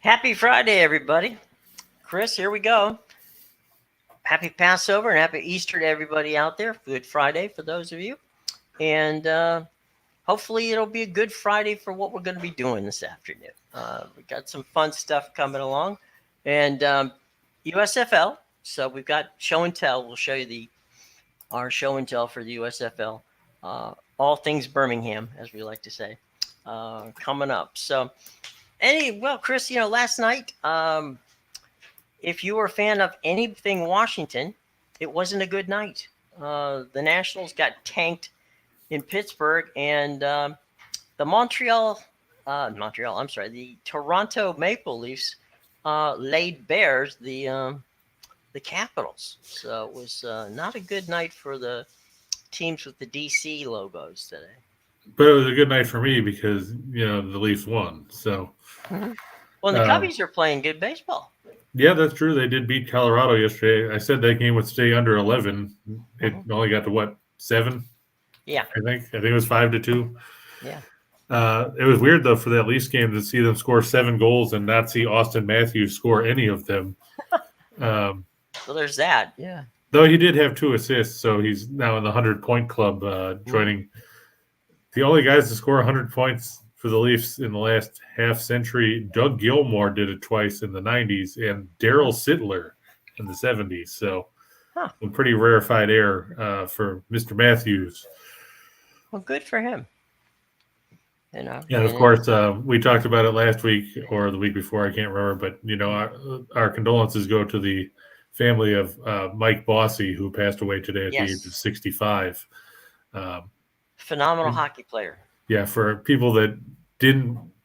Happy Friday, everybody. Chris, here we go. Happy Passover and happy Easter to everybody out there. Good Friday for those of you. And hopefully it'll be a good Friday for what we're going to be doing this afternoon. We got some fun stuff coming along. And USFL. So we've got show and tell. We'll show you our show and tell for the USFL. All things Birmingham, as we like to say, coming up. So Chris, last night, if you were a fan of anything Washington, it wasn't a good night. The Nationals got tanked in Pittsburgh, and the Toronto Maple Leafs laid bare the Capitals. So it was not a good night for the teams with the DC logos today. But it was a good night for me because, the Leafs won. So, well, the Cubbies are playing good baseball. Yeah, that's true. They did beat Colorado yesterday. I said that game would stay under 11. It only got to 7? Yeah. I think it was 5-2. Yeah. It was weird, though, for that Leafs game to see them score 7 goals and not see Austin Matthews score any of them. So there's that. Yeah. Though he did have 2 assists, so he's now in the 100-point club, joining the only guys to score 100 points for the Leafs in the last half century. Doug Gilmour did it twice in the 90s, and Darryl Sittler in the 70s. So some pretty rarefied air for Mr. Matthews. Well, good for him. And of course, we talked about it last week or the week before. I can't remember, but our condolences go to the family of Mike Bossy, who passed away today at the age of 65. Phenomenal hockey player. Yeah, for people that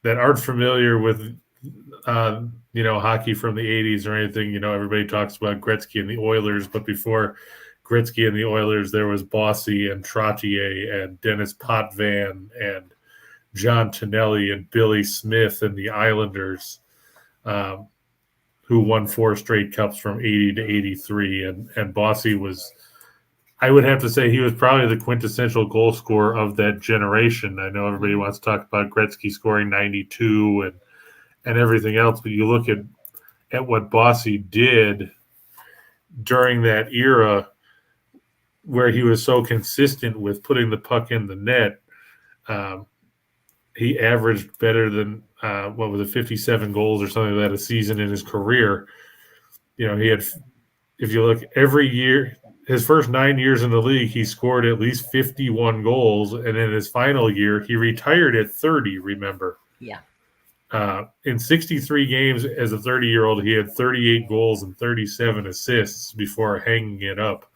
aren't familiar with hockey from the 80s or anything, everybody talks about Gretzky and the Oilers, but before Gretzky and the Oilers, there was Bossy and Trottier and Dennis Potvin and John Tonelli and Billy Smith and the Islanders, who won 4 straight cups from 80 to 83. And Bossy was, I would have to say, he was probably the quintessential goal scorer of that generation. I know everybody wants to talk about Gretzky scoring 92 and everything else, but you look at what Bossy did during that era where he was so consistent with putting the puck in the net. He averaged better than 57 goals or something like that a season in his career. He had, if you look every year, his first 9 years in the league, he scored at least 51 goals, and in his final year, he retired at 30. Remember? Yeah. In 63 games as a 30-year-old, he had 38 goals and 37 assists before hanging it up.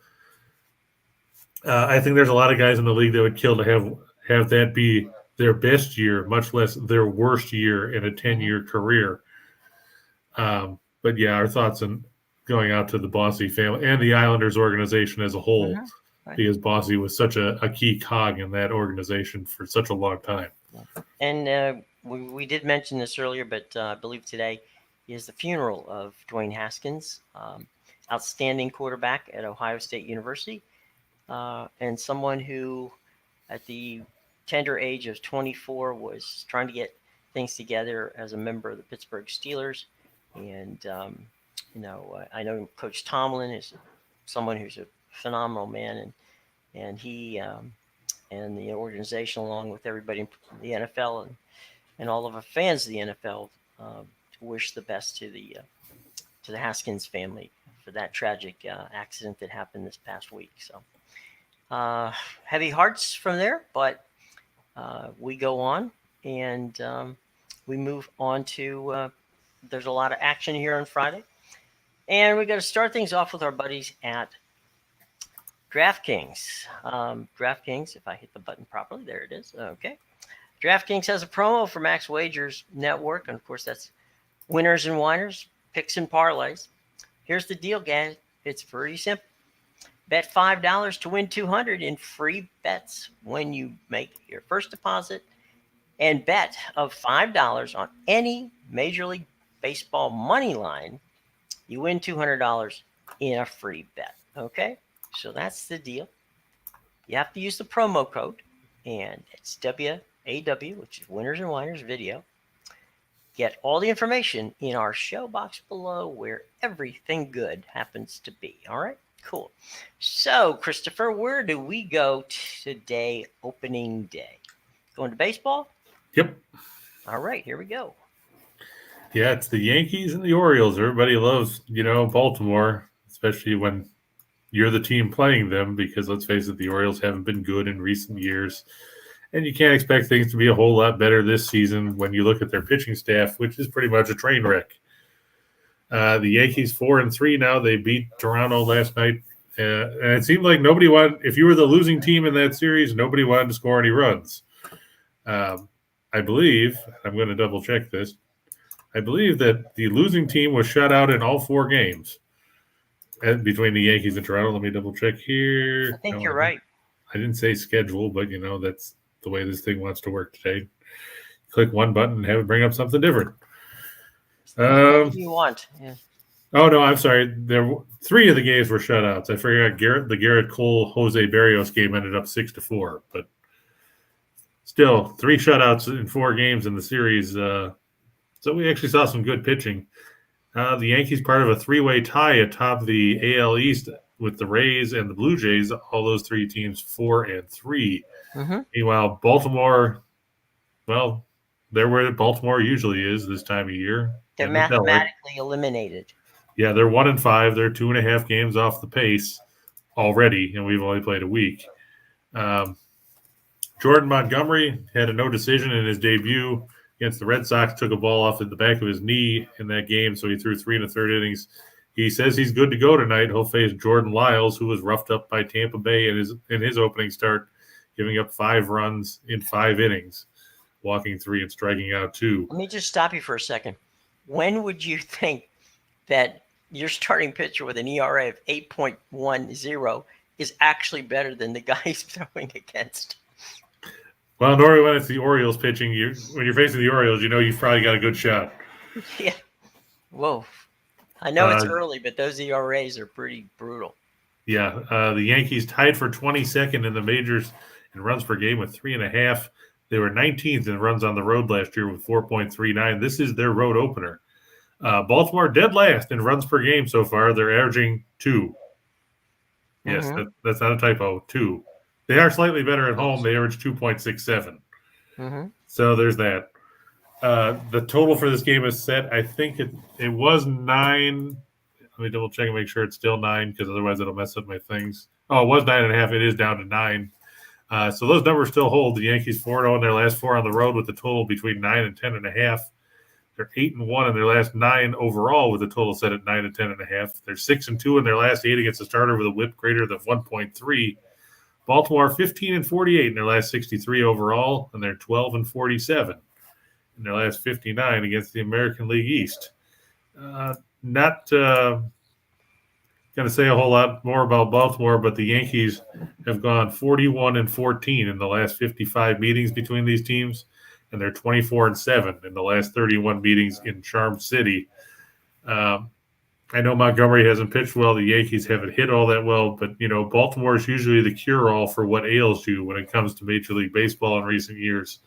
I think there's a lot of guys in the league that would kill to have that be their best year, much less their worst year in a 10-year career. But yeah, our thoughts on going out to the Bossy family and the Islanders organization as a whole, because Bossy was such a key cog in that organization for such a long time. And we did mention this earlier, but I believe today is the funeral of Dwayne Haskins, outstanding quarterback at Ohio State University, and someone who at the tender age of 24 was trying to get things together as a member of the Pittsburgh Steelers. And, I know Coach Tomlin is someone who's a phenomenal man, and he and the organization, along with everybody in the NFL and all of our fans of the NFL, to wish the best to the Haskins family for that tragic accident that happened this past week. So heavy hearts from there, but we go on and we move on to there's a lot of action here on Friday. And we're going to start things off with our buddies at DraftKings. DraftKings, if I hit the button properly, there it is. Okay. DraftKings has a promo for Max Wagers Network. And, of course, that's winners and whiners, picks and parlays. Here's the deal, guys. It's pretty simple. Bet $5 to win $200 in free bets when you make your first deposit, and bet of $5 on any Major League Baseball money line. You win $200 in a free bet. Okay, so that's the deal. You have to use the promo code, and it's WAW, which is Winners and Whiners Video. Get all the information in our show box below where everything good happens to be. All right, cool. So, Christopher, where do we go today, opening day? Going to baseball? Yep. All right, here we go. Yeah, it's the Yankees and the Orioles. Everybody loves, Baltimore, especially when you're the team playing them, because let's face it, the Orioles haven't been good in recent years. And you can't expect things to be a whole lot better this season when you look at their pitching staff, which is pretty much a train wreck. The Yankees 4-3 now. They beat Toronto last night. And it seemed like nobody wanted – if you were the losing team in that series, nobody wanted to score any runs. I believe – I'm going to double-check this. I believe that the losing team was shut out in all 4 games between the Yankees and Toronto. Let me double-check here. I think you're right. I didn't say schedule, but, that's the way this thing wants to work today. Click one button and have it bring up something different. What do you want? Yeah. Oh, no, I'm sorry. 3 of the games were shutouts. I forgot the Garrett Cole Jose Barrios game ended up 6-4, but still 3 shutouts in 4 games in the series. So we actually saw some good pitching. The Yankees part of a 3-way tie atop the AL East with the Rays and the Blue Jays. All those 3 teams 4-3. Mm-hmm. Meanwhile, Baltimore, well, they're where Baltimore usually is this time of year. They're mathematically eliminated. Yeah, they're 1-5. They're 2.5 games off the pace already, and we've only played a week. Jordan Montgomery had a no decision in his debut against the Red Sox, took a ball off at the back of his knee in that game, so he threw 3 1/3 innings. He says he's good to go tonight. He'll face Jordan Lyles, who was roughed up by Tampa Bay in his opening start, giving up 5 runs in 5 innings, walking 3 and striking out 2. Let me just stop you for a second. When would you think that your starting pitcher with an ERA of 8.10 is actually better than the guy he's throwing against? Well, normally when it's the Orioles pitching, when you're facing the Orioles, you've probably got a good shot. Yeah. Whoa. I know it's early, but those ERAs are pretty brutal. Yeah. The Yankees tied for 22nd in the majors in runs per game with 3.5. They were 19th in runs on the road last year with 4.39. This is their road opener. Baltimore dead last in runs per game so far. They're averaging 2. Yes, that's not a typo, 2. They are slightly better at home. They average 2.67. Mm-hmm. So there's that. The total for this game is set. I think it was 9. Let me double check and make sure it's still 9 because otherwise it'll mess up my things. Oh, it was 9.5. It is down to 9. So those numbers still hold. The Yankees 4-0 in their last 4 on the road with a total between 9 and 10.5. They're 8-1 in their last 9 overall with a total set at 9 and 10.5. They're 6-2 in their last 8 against a starter with a WHIP greater than 1.3. Baltimore 15-48 in their last 63 overall, and they're 12-47 in their last 59 against the American League East. Not going to say a whole lot more about Baltimore, but the Yankees have gone 41-14 in the last 55 meetings between these teams, and they're 24-7 in the last 31 meetings in Charm City. I know Montgomery hasn't pitched well. The Yankees haven't hit all that well, but, Baltimore is usually the cure-all for what ails you when it comes to Major League Baseball in recent years.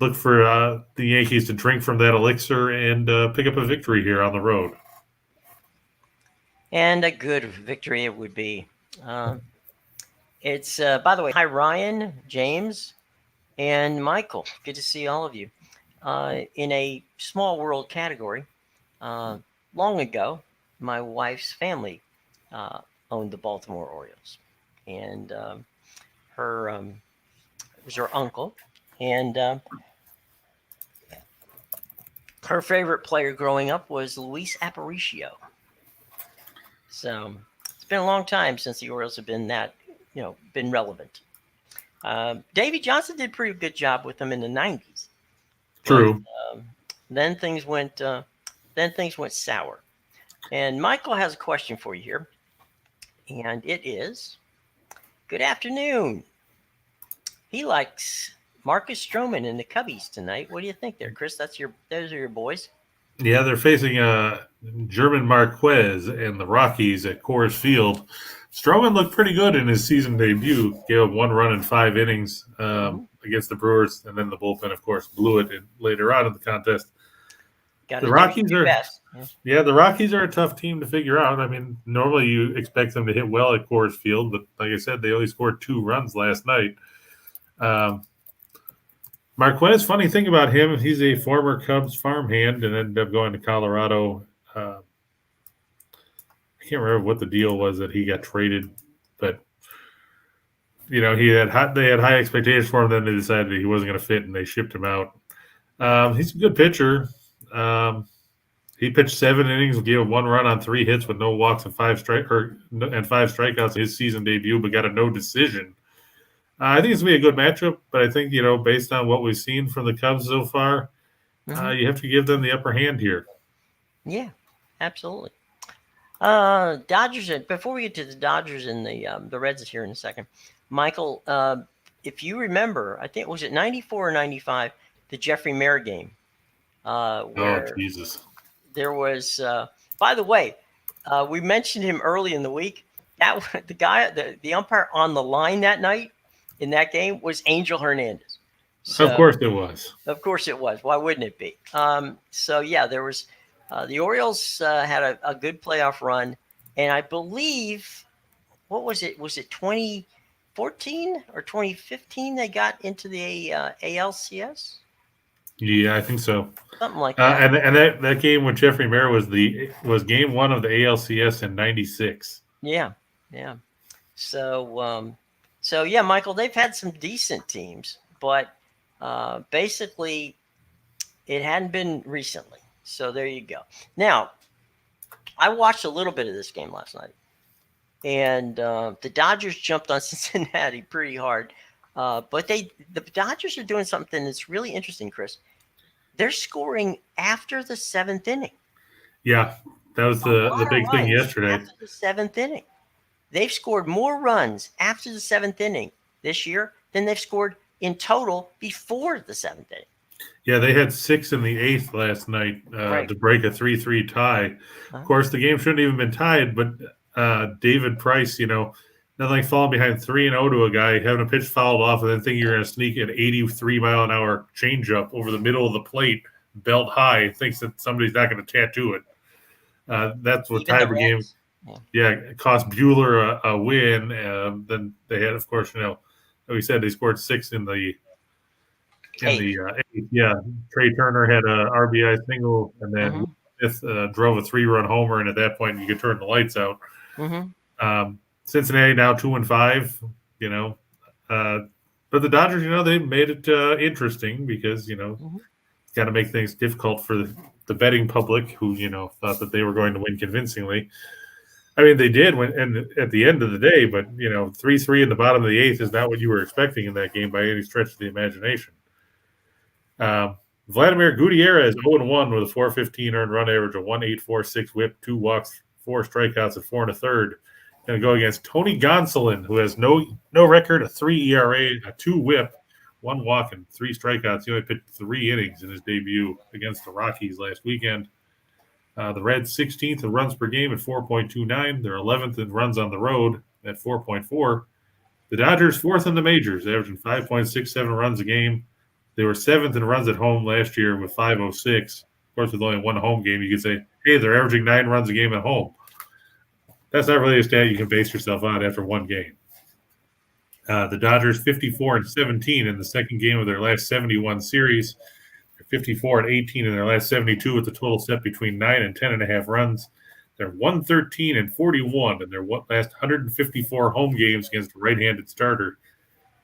Look for the Yankees to drink from that elixir and pick up a victory here on the road. And a good victory it would be. It's, by the way, hi, Ryan, James, and Michael. Good to see all of you. In a small world category, long ago, my wife's family owned the Baltimore Orioles. And it was her uncle. And her favorite player growing up was Luis Aparicio. So it's been a long time since the Orioles have been been relevant. Davey Johnson did a pretty good job with them in the 90s. True. But, then things went sour. And Michael has a question for you here. And it is, good afternoon. He likes Marcus Stroman and the Cubbies tonight. What do you think there, Chris? Those are your boys. Yeah, they're facing German Marquez and the Rockies at Coors Field. Stroman looked pretty good in his season debut. Gave up 1 run in 5 innings against the Brewers, and then the bullpen, of course, blew it later on in the contest. Got The to do Rockies your are, best. yeah, the Rockies are a tough team to figure out. I mean, normally you expect them to hit well at Coors Field, but like I said, they only scored 2 runs last night. Marquez, funny thing about him, he's a former Cubs farmhand and ended up going to Colorado. I can't remember what the deal was that he got traded, but they had high expectations for him. Then they decided he wasn't going to fit, and they shipped him out. He's a good pitcher. He pitched 7 innings, gave 1 run on 3 hits with no walks and 5 strikeouts in his season debut, but got a no decision. I think it's going to be a good matchup, but I think, based on what we've seen from the Cubs so far, you have to give them the upper hand here. Yeah, absolutely. Dodgers. Before we get to the Dodgers and the Reds here in a second, Michael, if you remember, I think was it 94 or 95, the Jeffrey Mayer game, where Jesus. There was. By the way, we mentioned him early in the week. That the guy, the umpire on the line that night in that game was Angel Hernandez. So, of course it was. Of course it was. Why wouldn't it be? So yeah, there was. The Orioles had a good playoff run, and I believe, what was it? Was it 2014 or 2015 they got into the ALCS? Yeah, I think so. Something like that. And that game with Jeffrey Mayer was game 1 of the ALCS in '96. Yeah. So yeah, Michael, they've had some decent teams, but basically it hadn't been recently. So there you go. Now, I watched a little bit of this game last night, and the Dodgers jumped on Cincinnati pretty hard. But the Dodgers are doing something that's really interesting, Chris. They're scoring after the 7th inning. Yeah, that was the big thing yesterday. After the 7th inning. They've scored more runs after the 7th inning this year than they've scored in total before the 7th inning. Yeah, they had 6 in the 8th last night to break a 3-3 tie. Of course, the game shouldn't have even been tied, but David Price, nothing like falling behind 3-0 to a guy, having a pitch fouled off, and then thinking you're going to sneak an 83-mile-an-hour changeup over the middle of the plate, belt high, thinks that somebody's not going to tattoo it. That's what tied the game. Yeah, it cost Buehler a win. Then they had, of course, like we said, they scored 6 in the 8th. Yeah, Trey Turner had a RBI single, and then Smith drove a 3-run homer, and at that point you could turn the lights out. Cincinnati now 2-5, but the Dodgers, they made it interesting because it's got to make things difficult for the betting public who thought that they were going to win convincingly. I mean, they did win, and at the end of the day, but 3-3 in the bottom of the 8th is not what you were expecting in that game by any stretch of the imagination. Vladimir Gutierrez 0-1 with a .415 earned run average, a 1.846 whip, 2 walks, 4 strikeouts, and 4 1/3. Going to go against Tony Gonsolin, who has no record, a 3 ERA, a 2 whip, 1 walk, and 3 strikeouts. He only pitched 3 innings in his debut against the Rockies last weekend. The Reds 16th in runs per game at 4.29. They're 11th in runs on the road at 4.4. The Dodgers 4th in the majors, averaging 5.67 runs a game. They were 7th in runs at home last year with 5.06. Of course, with only 1 home game, you could say, hey, they're averaging 9 runs a game at home. That's not really a stat you can base yourself on after 1 game. The Dodgers 54-17 in the second game of their last 71 series. They're 54-18 in their last 72 with the total set between 9 and 10.5 runs. They're 113-41 in their last 154 home games against a right-handed starter.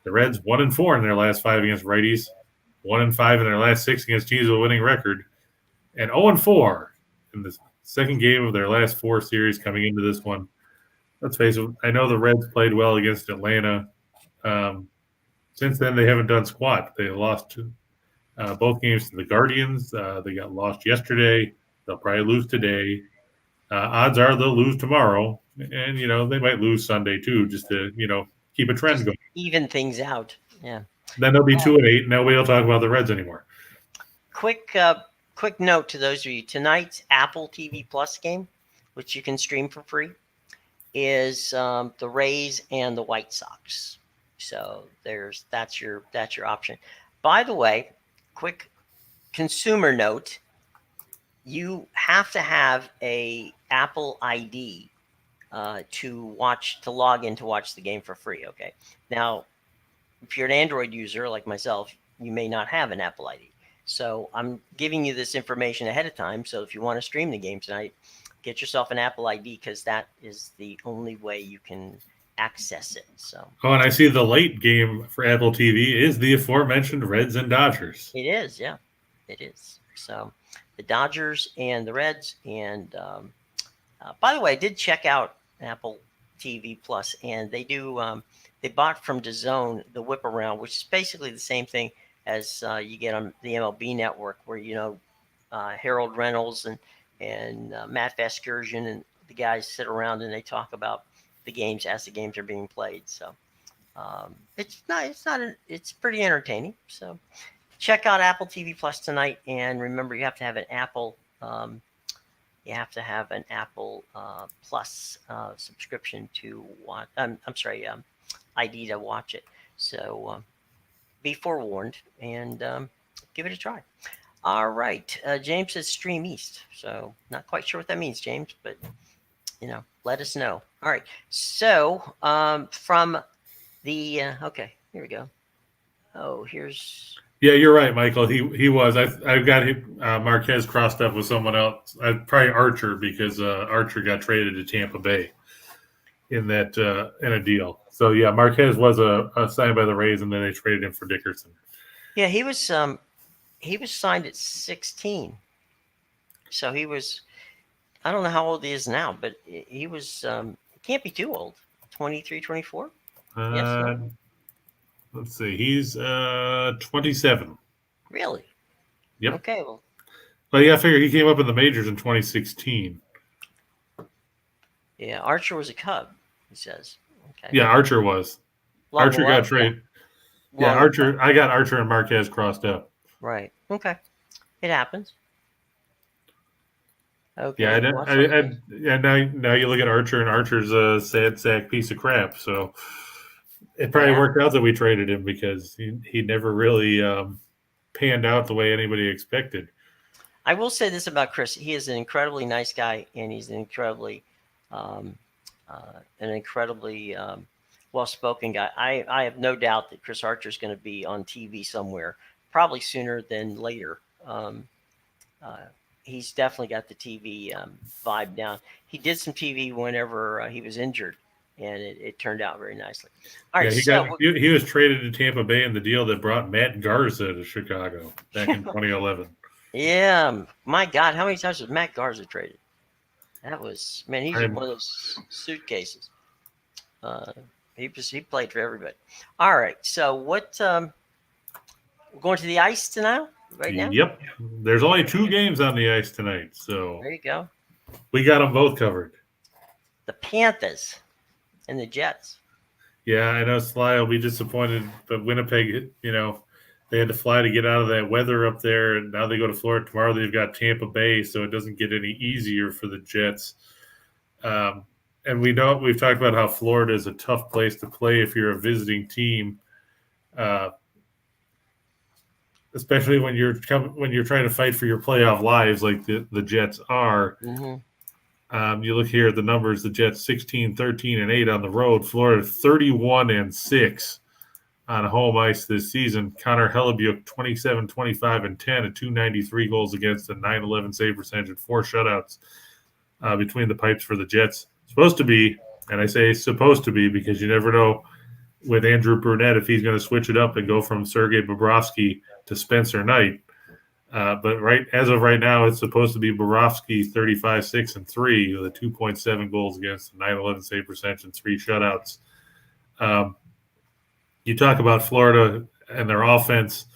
The Reds 1-4 in their last 5 against righties, 1-5 in their last 6 against teams with a winning record, and 0-4 in the second game of their last 4 series coming into this one. Let's face it, I know the Reds played well against Atlanta. Since then, they haven't done squat. They lost both games to the Guardians. They got lost yesterday. They'll probably lose today. Odds are they'll lose tomorrow. And, they might lose Sunday too, just to, keep a trend going. Even things out. Yeah. Then they'll be 2-8. Nobody will talk about the Reds anymore. Quick note to those of you. Tonight's Apple TV Plus game, which you can stream for free, is the Rays and the White Sox. So that's your option. By the way, quick consumer note: you have to have a Apple ID to log in to watch the game for free. Okay. Now, if you're an Android user like myself, you may not have an Apple ID. So I'm giving you this information ahead of time. So if you want to stream the game tonight, get yourself an Apple ID because that is the only way you can access it. So Oh, and I see the late game for Apple TV is the aforementioned Reds and Dodgers. it is, yeah, it is. So the Dodgers and the Reds. And by the way, I did check out Apple TV Plus, and they do. They bought from DAZN the Whip Around, which is basically the same thing as you get on the MLB Network, where Harold Reynolds and Matt Vasgersian and the guys sit around and they talk about the games as the games are being played. So it's pretty entertaining. So check out Apple TV Plus tonight, and remember you have to have an Apple. Plus subscription to watch. ID to watch it. So be forewarned and give it a try. All right. James says Stream East. So not quite sure what that means, James, but let us know. All right. So from the okay, here we go. Oh, here's. Yeah, you're right, Michael. He was. I've got Marquez crossed up with someone else. Probably Archer, because Archer got traded to Tampa Bay in a deal. So yeah, Marquez was signed by the Rays, and then they traded him for Dickerson. Yeah, he was signed at 16. So he was. I don't know how old he is now, but he was. He can't be too old. 23, 24? Yes. No? Let's see. He's 27. Really? Yep. Okay. Well, yeah, I figure he came up in the majors in 2016. Yeah, Archer was a Cub, he says. Okay. Yeah, Archer was. Archer got traded. Yeah, Archer. I got Archer and Marquez crossed up. Right. Okay. It happens. Okay. Yeah, now you look at Archer, and Archer's a sad sack piece of crap. So it probably worked out that we traded him, because he never really panned out the way anybody expected. I will say this about Chris: he is an incredibly nice guy, and he's an incredibly well-spoken guy. I have no doubt that Chris Archer is going to be on TV somewhere, probably sooner than later. He's definitely got the TV vibe down. He did some TV whenever he was injured, and it turned out very nicely. All right, he was traded to Tampa Bay in the deal that brought Matt Garza to Chicago back in 2011. Yeah, my God, how many times was Matt Garza traded? That was, man, he's one of those suitcases. He played for everybody. All right, so what? We're going to the ice tonight. Right now? Yep. There's only 2 games on the ice tonight, so there you go. We got them both covered. The Panthers and the Jets. Yeah, I know Sly will be disappointed, but Winnipeg, they had to fly to get out of that weather up there, and now they go to Florida tomorrow. They've got Tampa Bay, so it doesn't get any easier for the Jets. And we've talked about how Florida is a tough place to play if you're a visiting team. Especially when you're trying to fight for your playoff lives like the Jets are. Mm-hmm. You look here at the numbers: the Jets 16, 13, and 8 on the road. Florida 31 and 6 on home ice this season. Connor Hellebuyck 27, 25, and 10 at 293 goals against, a 911 save percentage, and 4 shutouts between the pipes for the Jets. Supposed to be, and I say supposed to be because you never know with Andrew Brunette if he's going to switch it up and go from Sergei Bobrovsky to Spencer Knight. But as of right now, it's supposed to be Bobrovsky 35, 6, and 3 with a 2.7 goals against, a 911 save percentage, and 3 shutouts. You talk about Florida and their offense.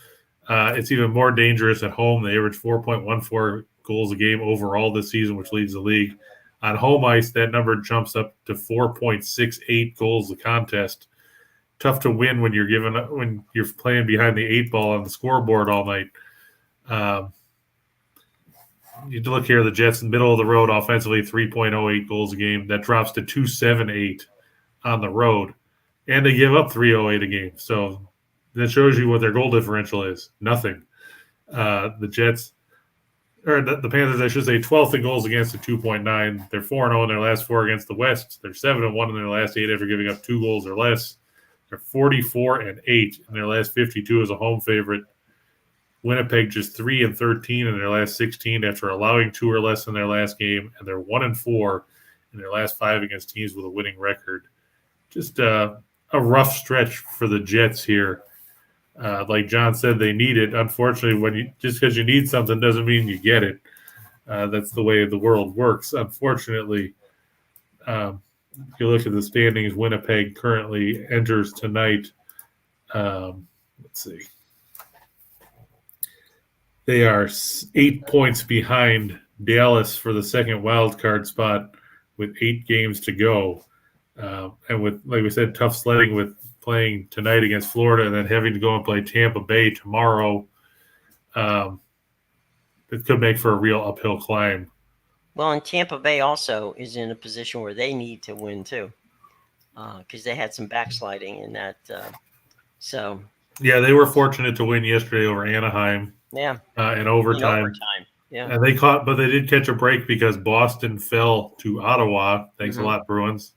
It's even more dangerous at home. They average 4.14 goals a game overall this season, which leads the league. On home ice, that number jumps up to 4.68 goals a contest. Tough to win when you're playing behind the 8 ball on the scoreboard all night. You look here, the Jets in the middle of the road offensively, 3.08 goals a game. That drops to 2.78 on the road. and they give up 308 a game. So that shows you what their goal differential is. Nothing. The Jets, or the Panthers, I should say, 12th in goals against at 2.9. They're 4-0 in their last 4 against the West. They're 7-1 in their last 8 after giving up 2 goals or less. They're 44-8 in their last 52 as a home favorite. Winnipeg just 3-13 in their last 16 after allowing 2 or less in their last game, and they're 1-4 in their last 5 against teams with a winning record. Just a rough stretch for the Jets here. Like John said, they need it. Unfortunately, just because you need something doesn't mean you get it. That's the way the world works. Unfortunately, if you look at the standings, Winnipeg currently enters tonight. Let's see. They are 8 points behind Dallas for the second wild card spot with 8 games to go. And with, like we said, tough sledding with playing tonight against Florida and then having to go and play Tampa Bay tomorrow. It could make for a real uphill climb. Well, and Tampa Bay also is in a position where they need to win too, because they had some backsliding in that. So yeah, they were fortunate to win yesterday over Anaheim. Yeah, in overtime. Yeah, and but they did catch a break because Boston fell to Ottawa. Thanks a lot, Bruins.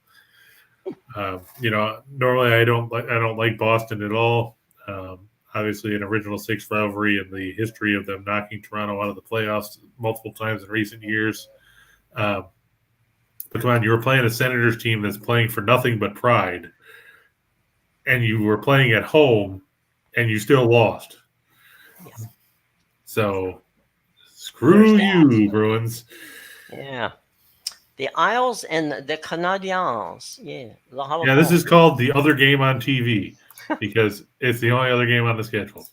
Normally I don't like Boston at all. Obviously, an original 6 rivalry in the history of them knocking Toronto out of the playoffs multiple times in recent years. But come on, you were playing a Senators team that's playing for nothing but pride, and you were playing at home, and you still lost. Yeah. So, screw you, Bruins. Yeah. The Isles and the Canadiens. Yeah. Yeah, this is called the other game on TV because it's the only other game on the schedule.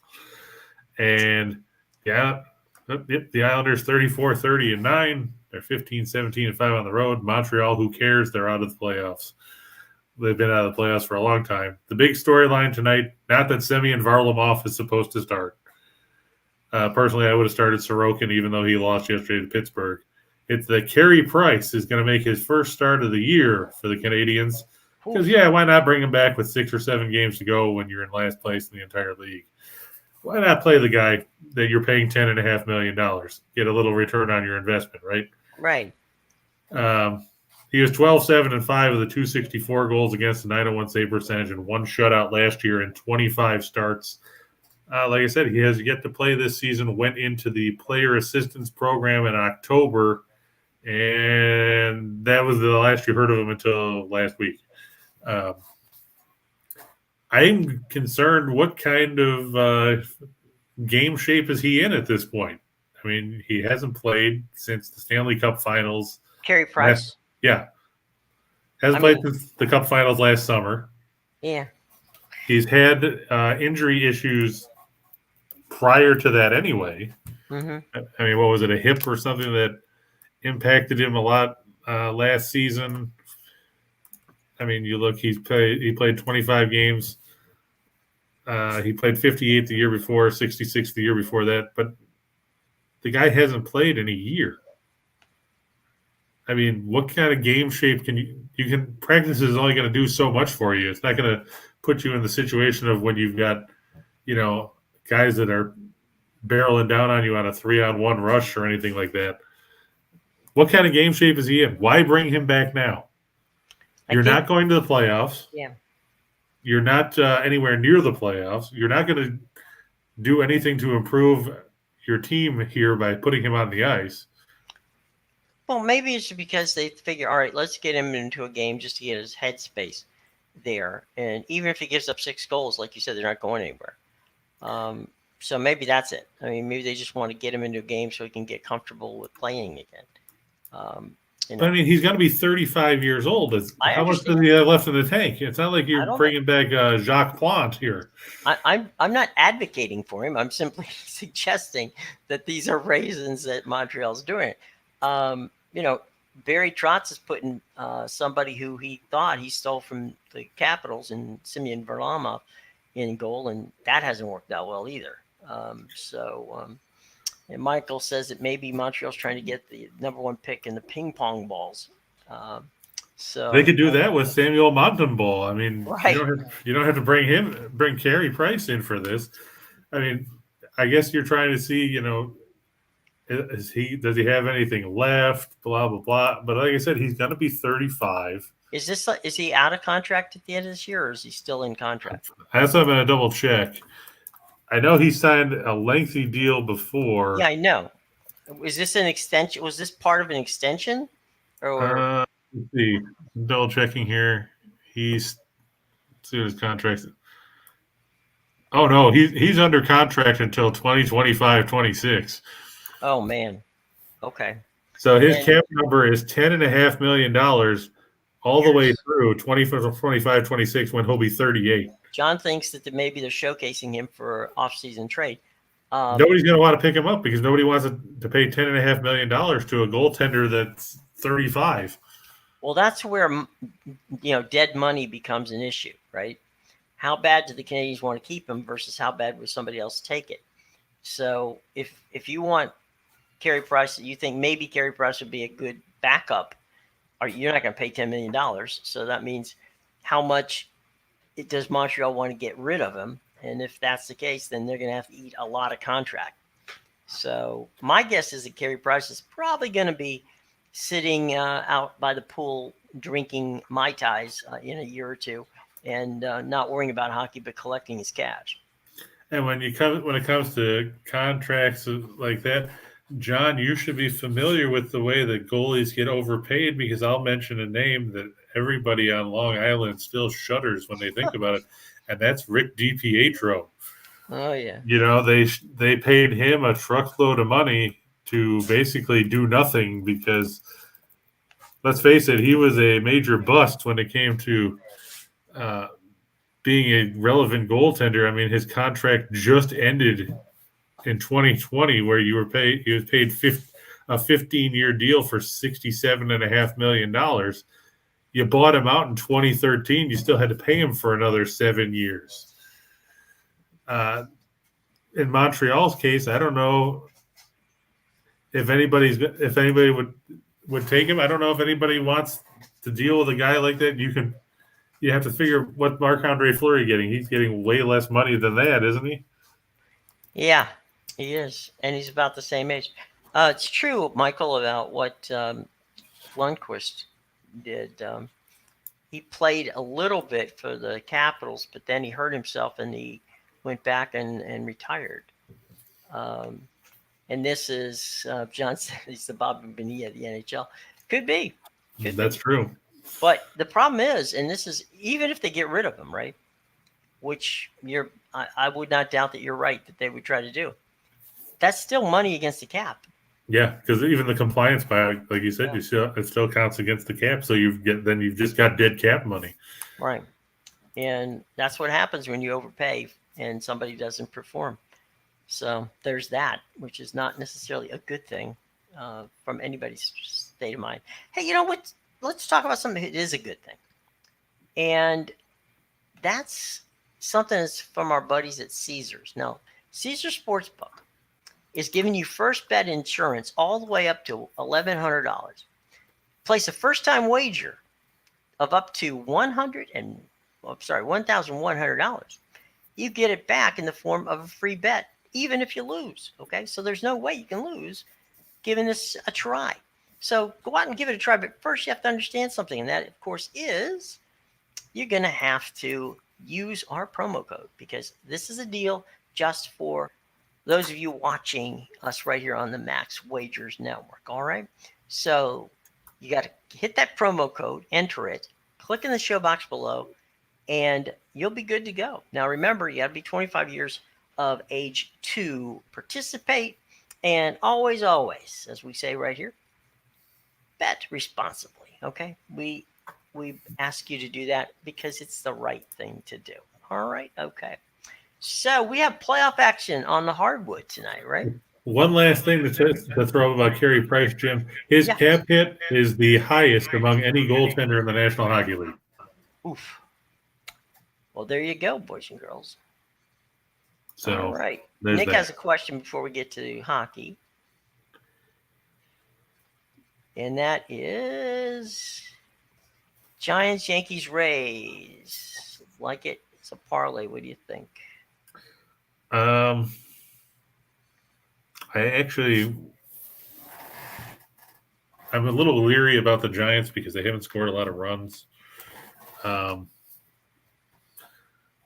And, yeah, the Islanders 34-30-9. They're 15-17-5 on the road. Montreal, who cares? They're out of the playoffs. They've been out of the playoffs for a long time. The big storyline tonight, not that Semyon Varlamov is supposed to start. Personally, I would have started Sorokin, even though he lost yesterday to Pittsburgh. It's that Carey Price is going to make his first start of the year for the Canadiens. Because, why not bring him back with 6 or 7 games to go when you're in last place in the entire league? Why not play the guy that you're paying $10.5 million? Get a little return on your investment, right? Right. He was 12-7-5 with a 264 goals against a 901 save percentage and 1 shutout last year in 25 starts. Like I said, he has yet to play this season, went into the player assistance program in October, and that was the last you heard of him until last week. I'm concerned what kind of game shape is he in at this point? I mean, he hasn't played since the Stanley Cup Finals. Carey Price? Hasn't played since the Cup Finals last summer. Yeah. He's had injury issues prior to that anyway. Mm-hmm. I mean, what was it, a hip or something that impacted him a lot last season? I mean, you look, he played 25 games. He played 58 the year before, 66 the year before that, but the guy hasn't played in a year. I mean, what kind of game shape you can practice is only going to do so much for you. It's not going to put you in the situation of when you've got, guys that are barreling down on you on a 3-on-1 rush or anything like that. What kind of game shape is he in? Why bring him back now? You're not going to the playoffs. Yeah. You're not anywhere near the playoffs. You're not going to do anything to improve your team here by putting him on the ice. Well, maybe it's because they figure, all right, let's get him into a game just to get his headspace there. And even if he gives up 6 goals, like you said, they're not going anywhere. So maybe that's it. I mean, maybe they just want to get him into a game so he can get comfortable with playing again. I mean, he's going to be 35 years old. How much does he have left in the tank? It's not like you're bringing back Jacques Plante here. I'm not advocating for him. I'm simply suggesting that these are raisins that Montreal's doing. Barry Trotz is putting somebody who he thought he stole from the Capitals and Semyon Varlamov in goal, and that hasn't worked out well either. And Michael says that maybe Montreal's trying to get the number 1 pick in the ping pong balls. So They could do that with Samuel Montembeault. I mean, right. you don't have to bring Carey Price in for this. I mean, I guess you're trying to see, does he have anything left? Blah blah blah. But like I said, he's going to be 35. Is he out of contract at the end of this year, or is he still in contract? That's what I'm going to double check. I know he signed a lengthy deal before. Yeah, I know. Is this an extension? Was this part of an extension? Or Let's see. Double checking here. Let's see what his contract. Oh no, he's under contract until 2025-26. oh man, okay. So his cap number is $10.5 million all the way through 25-26 when he'll be 38. John thinks that maybe they're showcasing him for off-season trade. Nobody's going to want to pick him up because nobody wants to pay $10.5 million to a goaltender that's 35. Well, that's where dead money becomes an issue, right? How bad do the Canadians want to keep him versus how bad would somebody else take it? So if you want Carey Price, you think maybe Carey Price would be a good backup, or you're not going to pay $10 million. So that means how much does Montreal want to get rid of him? And if that's the case, then they're going to have to eat a lot of contract. So my guess is that Carey Price is probably going to be sitting out by the pool drinking Mai Tais in a year or two and not worrying about hockey, but collecting his cash. And when it comes to contracts like that, John, you should be familiar with the way that goalies get overpaid, because I'll mention a name that everybody on Long Island still shudders when they think about it, and that's Rick DiPietro. Oh yeah. They paid him a truckload of money to basically do nothing because, let's face it, he was a major bust when it came to being a relevant goaltender. I mean, his contract just ended in 2020, where he was paid a 15-year deal for $67.5 million. You bought him out in 2013. You still had to pay him for another 7 years. In Montreal's case, I don't know if anybody would take him. I don't know if anybody wants to deal with a guy like that. You have to figure what Marc-Andre Fleury getting. He's getting way less money than that, isn't he? Yeah, he is, and he's about the same age. It's true, Michael, about what Lundqvist did. He played a little bit for the Capitals, but then he hurt himself and he went back and retired. And this is, John said, he's the Bobby Bonilla of the NHL. Could be. That's true. But the problem is, and this is even if they get rid of him, right? Which I would not doubt that you're right that they would try to do. That's still money against the cap. Yeah, because even the compliance buy, like you said, it still counts against the cap. So you've just got dead cap money. Right. And that's what happens when you overpay and somebody doesn't perform. So there's that, which is not necessarily a good thing from anybody's state of mind. Hey, you know what? Let's talk about something that is a good thing. And that's something that's from our buddies at Caesars. Now, Caesars Sportsbook is giving you first bet insurance all the way up to $1,100. Place a first-time wager of up to $1,100. You get it back in the form of a free bet, even if you lose. Okay, so there's no way you can lose giving this a try. So go out and give it a try. But first, you have to understand something, and that, of course, is you're going to have to use our promo code, because this is a deal just for those of you watching us right here on the Max Wagers Network. All right. So you got to hit that promo code, enter it, click in the show box below, and you'll be good to go. Now, remember, you got to be 25 years of age to participate. And always, always, as we say right here, bet responsibly. Okay. We ask you to do that because it's the right thing to do. All right. Okay. So we have playoff action on the hardwood tonight, right? One last thing to throw about Carey Price, Jim. His cap hit is the highest among any goaltender in the National Hockey League. Oof. Well, there you go, boys and girls. So, all right. Nick has a question before we get to hockey. And that is, Giants, Yankees, Rays. Like it? It's a parlay. What do you think? I actually, I'm a little leery about the Giants because they haven't scored a lot of runs. I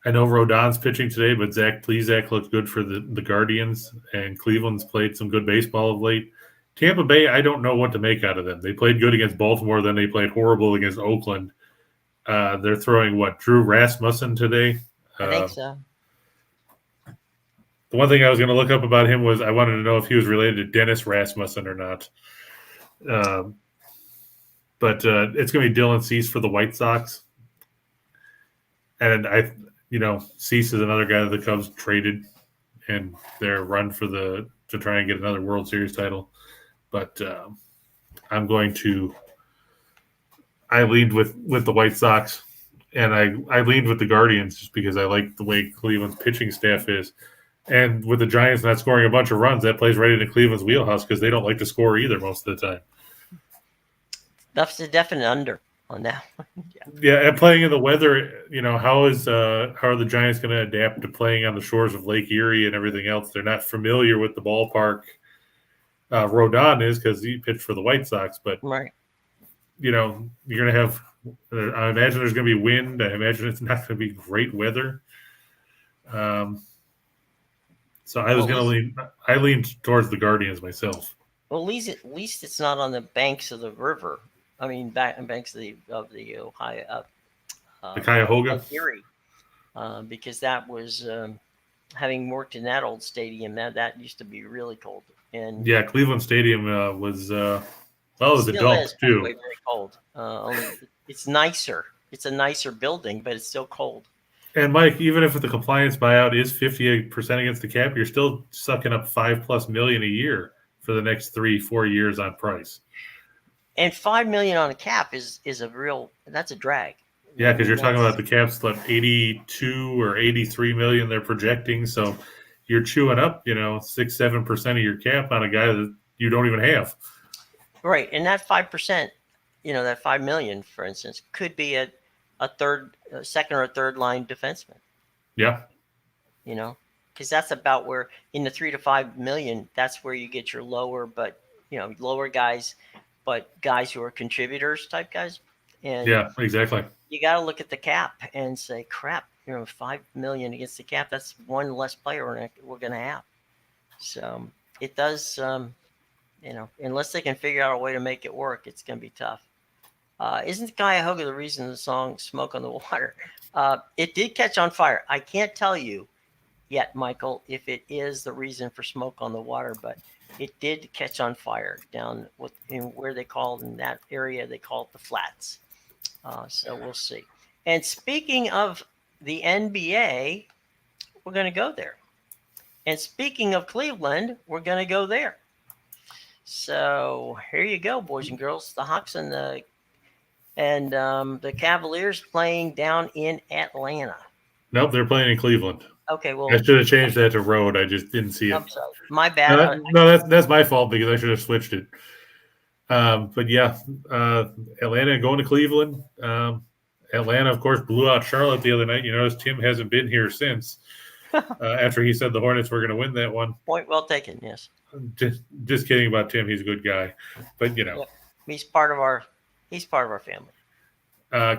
know Rodon's pitching today, but Zach Plesac looked good for the Guardians, and Cleveland's played some good baseball of late. Tampa Bay, I don't know what to make out of them. They played good against Baltimore, then they played horrible against Oakland. They're throwing, Drew Rasmussen today? I think so. The one thing I was going to look up about him was I wanted to know if he was related to Dennis Rasmussen or not. But it's going to be Dylan Cease for the White Sox. And Cease is another guy that the Cubs traded in their run to try and get another World Series title. But I lead with the White Sox, and I lead with the Guardians just because I like the way Cleveland's pitching staff is. And with the Giants not scoring a bunch of runs, that plays right into Cleveland's wheelhouse because they don't like to score either most of the time. That's a definite under on that one. Yeah, and playing in the weather, how are the Giants going to adapt to playing on the shores of Lake Erie and everything else? They're not familiar with the ballpark. Rodon is because he pitched for the White Sox, but right. You're going to have. I imagine there's going to be wind. I imagine it's not going to be great weather. So I was going to lean. I leaned towards the Guardians myself. Well, at least it's not on the banks of the river. I mean, banks of the Ohio, the Cuyahoga, Erie, because that was having worked in that old stadium. That used to be really cold. And yeah, Cleveland Stadium was it was adult too. Very cold. Only it's nicer. It's a nicer building, but it's still cold. And Mike, even if the compliance buyout is 58% against the cap, you're still sucking up $5+ million a year for the next 3-4 years on price. And $5 million on a cap is that's a drag. Yeah, because you're talking about the cap's 82 or 83 million they're projecting, so you're chewing up 6-7% of your cap on a guy that you don't even have. Right, and that 5%, that $5 million, for instance, could be a second or third line defenseman. Yeah. Because that's about where in the $3 to $5 million, that's where you get your lower guys, but guys who are contributors type guys. And yeah, exactly. You got to look at the cap and say, crap, $5 million against the cap. That's one less player we're going to have. So it does, unless they can figure out a way to make it work, it's going to be tough. Isn't Cuyahoga the reason the song Smoke on the Water? It did catch on fire. I can't tell you yet, Michael, if it is the reason for Smoke on the Water, but it did catch on fire down where they called in that area. They call it the Flats. So we'll see. And speaking of the NBA, we're going to go there. And speaking of Cleveland, we're going to go there. So here you go, boys and girls. The Hawks and the Cavaliers playing down in Atlanta. Nope, they're playing in Cleveland. Okay, well, I should have changed that to road. I just didn't see it. I'm sorry. My bad. No, that's my fault because I should have switched it. But yeah, Atlanta going to Cleveland. Atlanta, of course, blew out Charlotte the other night. You notice Tim hasn't been here since after he said the Hornets were going to win that one. Point well taken. Yes. Just kidding about Tim. He's a good guy, but he's part of our family.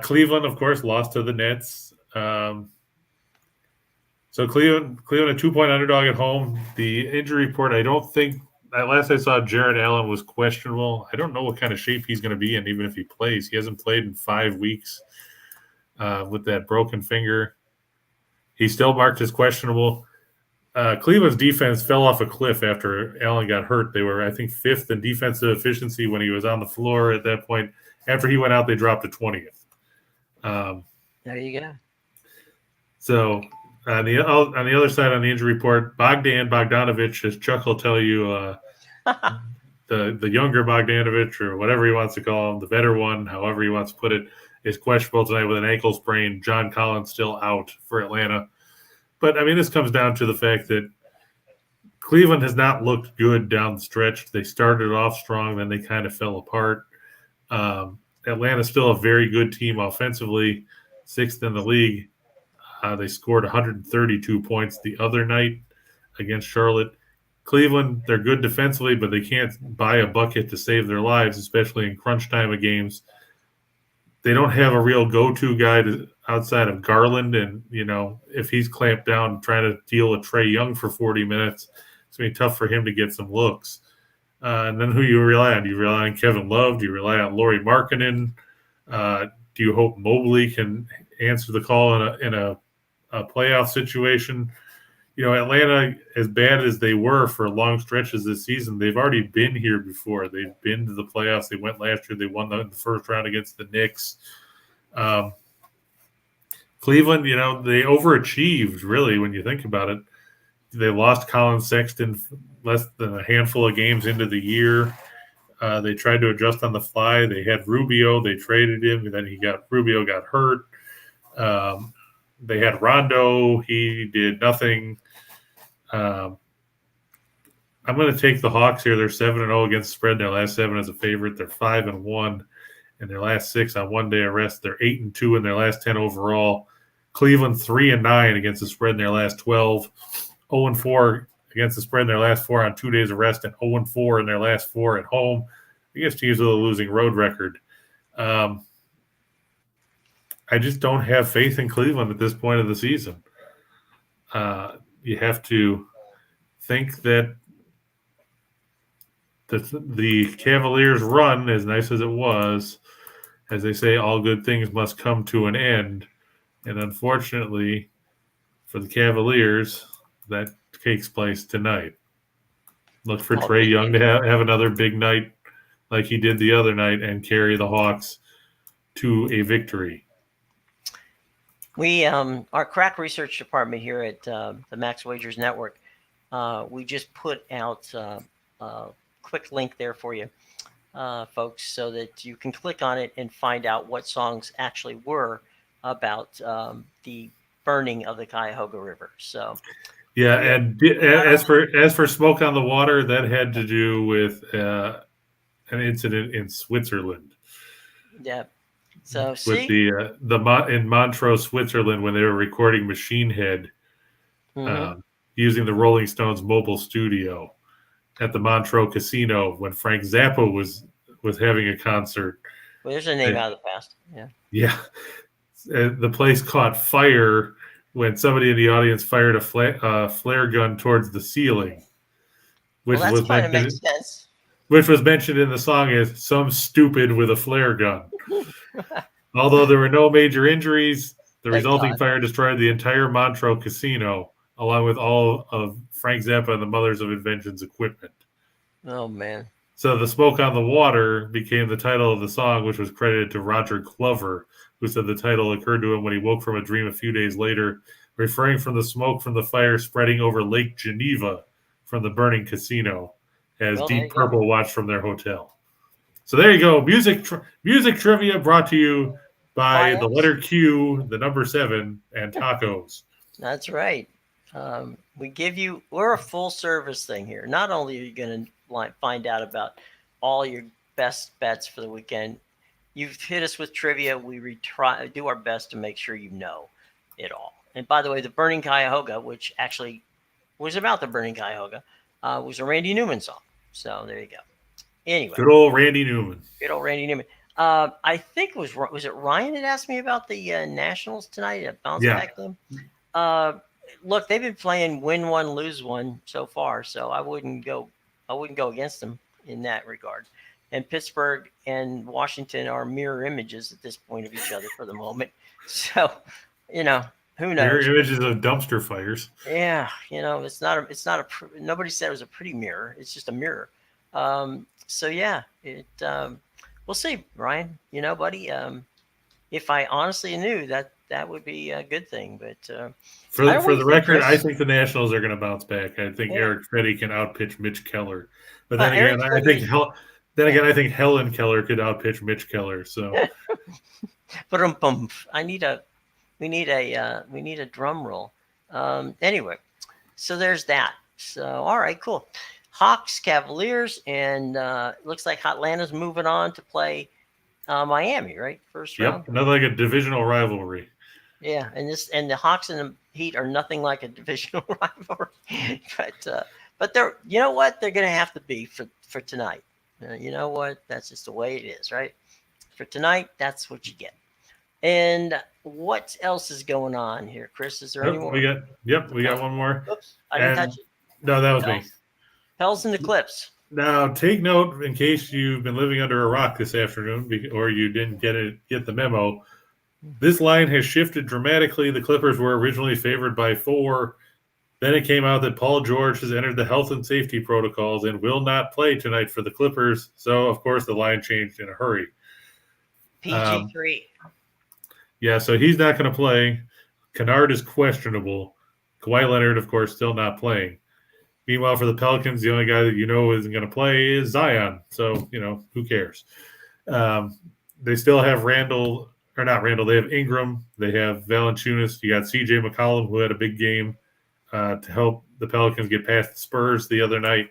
Cleveland, of course, lost to the Nets. So Cleveland a 2-point underdog at home. The injury report, I don't think. Last I saw, Jared Allen was questionable. I don't know what kind of shape he's going to be in, even if he plays. He hasn't played in 5 weeks with that broken finger. He's still marked as questionable. Cleveland's defense fell off a cliff after Allen got hurt. They were, I think, 5th in defensive efficiency when he was on the floor at that point. After he went out, they dropped to 20th. There you go. So on the other side, on the injury report, Bogdanovich, as Chuck will tell you, the younger Bogdanovich or whatever he wants to call him, the better one, however he wants to put it, is questionable tonight with an ankle sprain. John Collins still out for Atlanta. But, I mean, this comes down to the fact that Cleveland has not looked good down the stretch. They started off strong, then they kind of fell apart. Atlanta's still a very good team offensively, 6th in the league. They scored 132 points the other night against Charlotte. Cleveland, they're good defensively, but they can't buy a bucket to save their lives, especially in crunch time of games. They don't have a real go-to guy outside of Garland, and if he's clamped down trying to deal with Trae Young for 40 minutes, it's going to be tough for him to get some looks. And then who you rely on? Do you rely on Kevin Love? Do you rely on Lauri Markkanen? Do you hope Mobley can answer the call in a playoff situation? Atlanta, as bad as they were for long stretches this season, they've already been here before. They've been to the playoffs. They went last year. They won the first round against the Knicks. Cleveland, they overachieved, really, when you think about it. They lost Colin Sexton less than a handful of games into the year. They tried to adjust on the fly. They had Rubio. They traded him, and then Rubio got hurt. They had Rondo. He did nothing. I'm going to take the Hawks here. They're 7-0 against the spread in their last 7 as a favorite. They're 5-1 in their last 6 on 1 day of rest. They're 8-2 in their last 10 overall. Cleveland 3-9 against the spread in their last 12. 0-4 against the spread in their last 4 on 2 days of rest, and 0-4 in their last 4 at home against teams with a losing road record. I just don't have faith in Cleveland at this point of the season. You have to think that the Cavaliers' run, as nice as it was, as they say, all good things must come to an end. And unfortunately for the Cavaliers, that takes place tonight. Look for Trae Young to have another big night like he did the other night and carry the Hawks to a victory. We, our crack research department here at the Max Wagers Network, we just put out a quick link there for you, folks, so that you can click on it and find out what songs actually were about the burning of the Cuyahoga River. So, yeah, and as for Smoke on the Water, that had to do with an incident in Switzerland. Yeah. So with in Montreux, Switzerland, when they were recording Machine Head, using the Rolling Stones mobile studio at the Montreux Casino when Frank Zappa was having a concert. Well, there's a name out of the past. Yeah. Yeah. The place caught fire when somebody in the audience fired a flare gun towards the ceiling, which was mentioned in the song as "some stupid with a flare gun." Although there were no major injuries, the resulting fire destroyed the entire Montreux Casino, along with all of Frank Zappa and the Mothers of Invention's equipment. Oh, man. So the Smoke on the Water became the title of the song, which was credited to Roger Glover, who said the title occurred to him when he woke from a dream a few days later, referring from the smoke from the fire spreading over Lake Geneva from the burning casino, as Deep Purple watched from their hotel. So there you go. Music trivia brought to you by the letter Q, the number 7, and tacos. That's right. We're a full service thing here. Not only are you going to find out about all your best bets for the weekend, you've hit us with trivia. We do our best to make sure you know it all. And by the way, the Burning Cuyahoga, which actually was about the Burning Cuyahoga, was a Randy Newman song. So there you go. Anyway, good old Randy Newman. I think was it Ryan that asked me about the Nationals tonight at bounce back game? Look, they've been playing win one, lose one so far, so I wouldn't go against them in that regard. And Pittsburgh and Washington are mirror images at this point of each other for the moment. So, who knows? Mirror images of dumpster fires. Yeah, nobody said it was a pretty mirror. It's just a mirror. So yeah, we'll see, Ryan. Buddy, if I honestly knew that would be a good thing. But for the record, I think the Nationals are going to bounce back. I think Eric Freddy can outpitch Mitch Keller. But then again, I think Helen Keller could outpitch Mitch Keller. So, we need a drum roll. Anyway, so there's that. So all right, cool. Hawks, Cavaliers, and looks like Atlanta's moving on to play Miami, right? First round. Yep, another like a divisional rivalry. Yeah, and the Hawks and the Heat are nothing like a divisional rivalry, but they're, you know what, they're going to have to be for tonight. You know what? That's just the way it is, right? For tonight, that's what you get. And what else is going on here, Chris? Is there any more? We got one more. Oops, I didn't touch it. No, that was me. Pels and the Clips. Now, take note in case you've been living under a rock this afternoon, or you didn't get the memo. This line has shifted dramatically. The Clippers were originally favored by 4. Then it came out that Paul George has entered the health and safety protocols and will not play tonight for the Clippers. So, of course, the line changed in a hurry. PG3. Yeah, so he's not going to play. Kennard is questionable. Kawhi Leonard, of course, still not playing. Meanwhile, for the Pelicans, the only guy that you know isn't going to play is Zion. So, who cares? They still have Randall, or not Randall, they have Ingram. They have Valanciunas. You got CJ McCollum, who had a big game to help the Pelicans get past the Spurs the other night.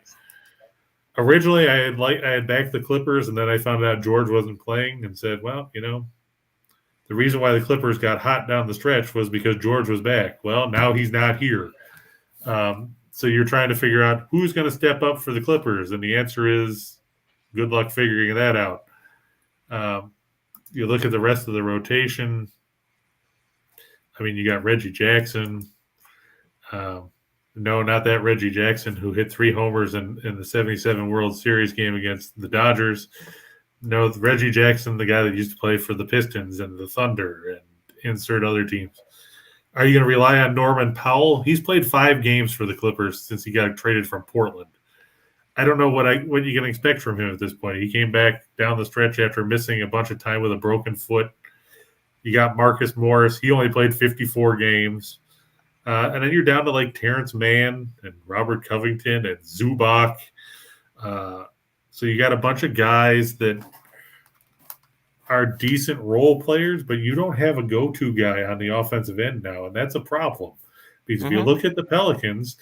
Originally, I had backed the Clippers, and then I found out George wasn't playing and said, well, the reason why the Clippers got hot down the stretch was because George was back. Well, now he's not here. So you're trying to figure out who's going to step up for the Clippers, and the answer is good luck figuring that out. You look at the rest of the rotation. I mean, you got Reggie Jackson. No, not that Reggie Jackson who hit 3 homers in the 77 World Series game against the Dodgers. No, Reggie Jackson, the guy that used to play for the Pistons and the Thunder and insert other teams. Are you going to rely on Norman Powell? He's played 5 games for the Clippers since he got traded from Portland. I don't know what you can expect from him at this point. He came back down the stretch after missing a bunch of time with a broken foot. You got Marcus Morris. He only played 54 games. And then you're down to like Terrence Mann and Robert Covington and Zubac. So you got a bunch of guys that are decent role players, but you don't have a go-to guy on the offensive end now, and that's a problem. Because if you look at the Pelicans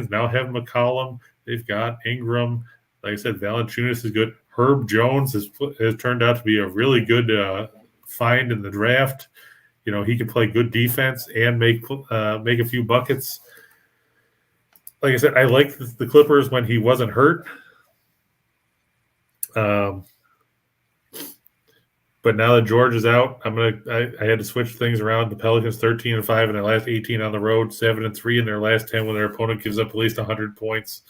now have McCollum. They've got Ingram. Like I said, Valanciunas is good. Herb Jones has turned out to be a really good find in the draft. He can play good defense and make a few buckets. Like I said, I liked the Clippers when he wasn't hurt. But now that George is out, I had to switch things around. The Pelicans 13-5 in their last 18 on the road, 7-3 in their last 10 when their opponent gives up at least 100 points.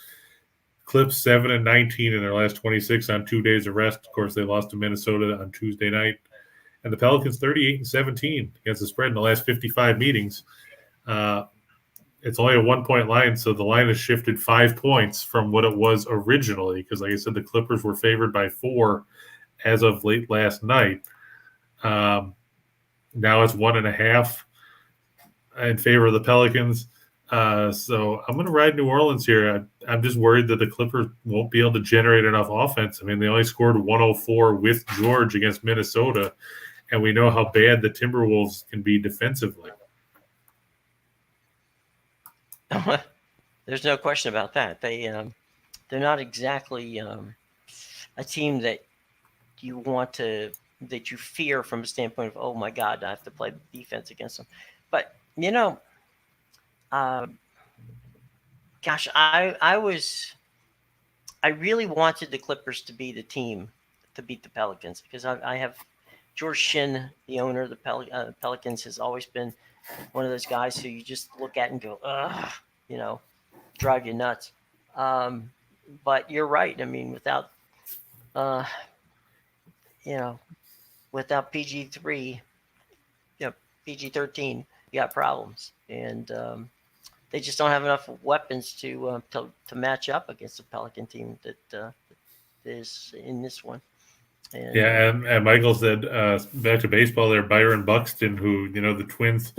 Clips 7-19 in their last 26 on 2 days of rest. Of course, they lost to Minnesota on Tuesday night. And the Pelicans 38-17 against the spread in the last 55 meetings. It's only a 1-point line, so the line has shifted 5 points from what it was originally. Because, like I said, the Clippers were favored by 4 as of late last night. Now it's 1.5 in favor of the Pelicans. So I'm going to ride New Orleans here. I'm just worried that the Clippers won't be able to generate enough offense. I mean, they only scored 104 with George against Minnesota, and we know how bad the Timberwolves can be defensively. There's no question about that. They're not exactly a team that you fear from a standpoint of, oh my God, I have to play defense against them. But gosh, I really wanted the Clippers to be the team to beat the Pelicans because I have George Shinn, the owner of the Pelicans, has always been one of those guys who you just look at and go, ugh, drive you nuts. But you're right. I mean, without PG3, PG13, you got problems, and they just don't have enough weapons to match up against the Pelican team that is in this one. And Michael said back to baseball there, Byron Buxton, who the Twins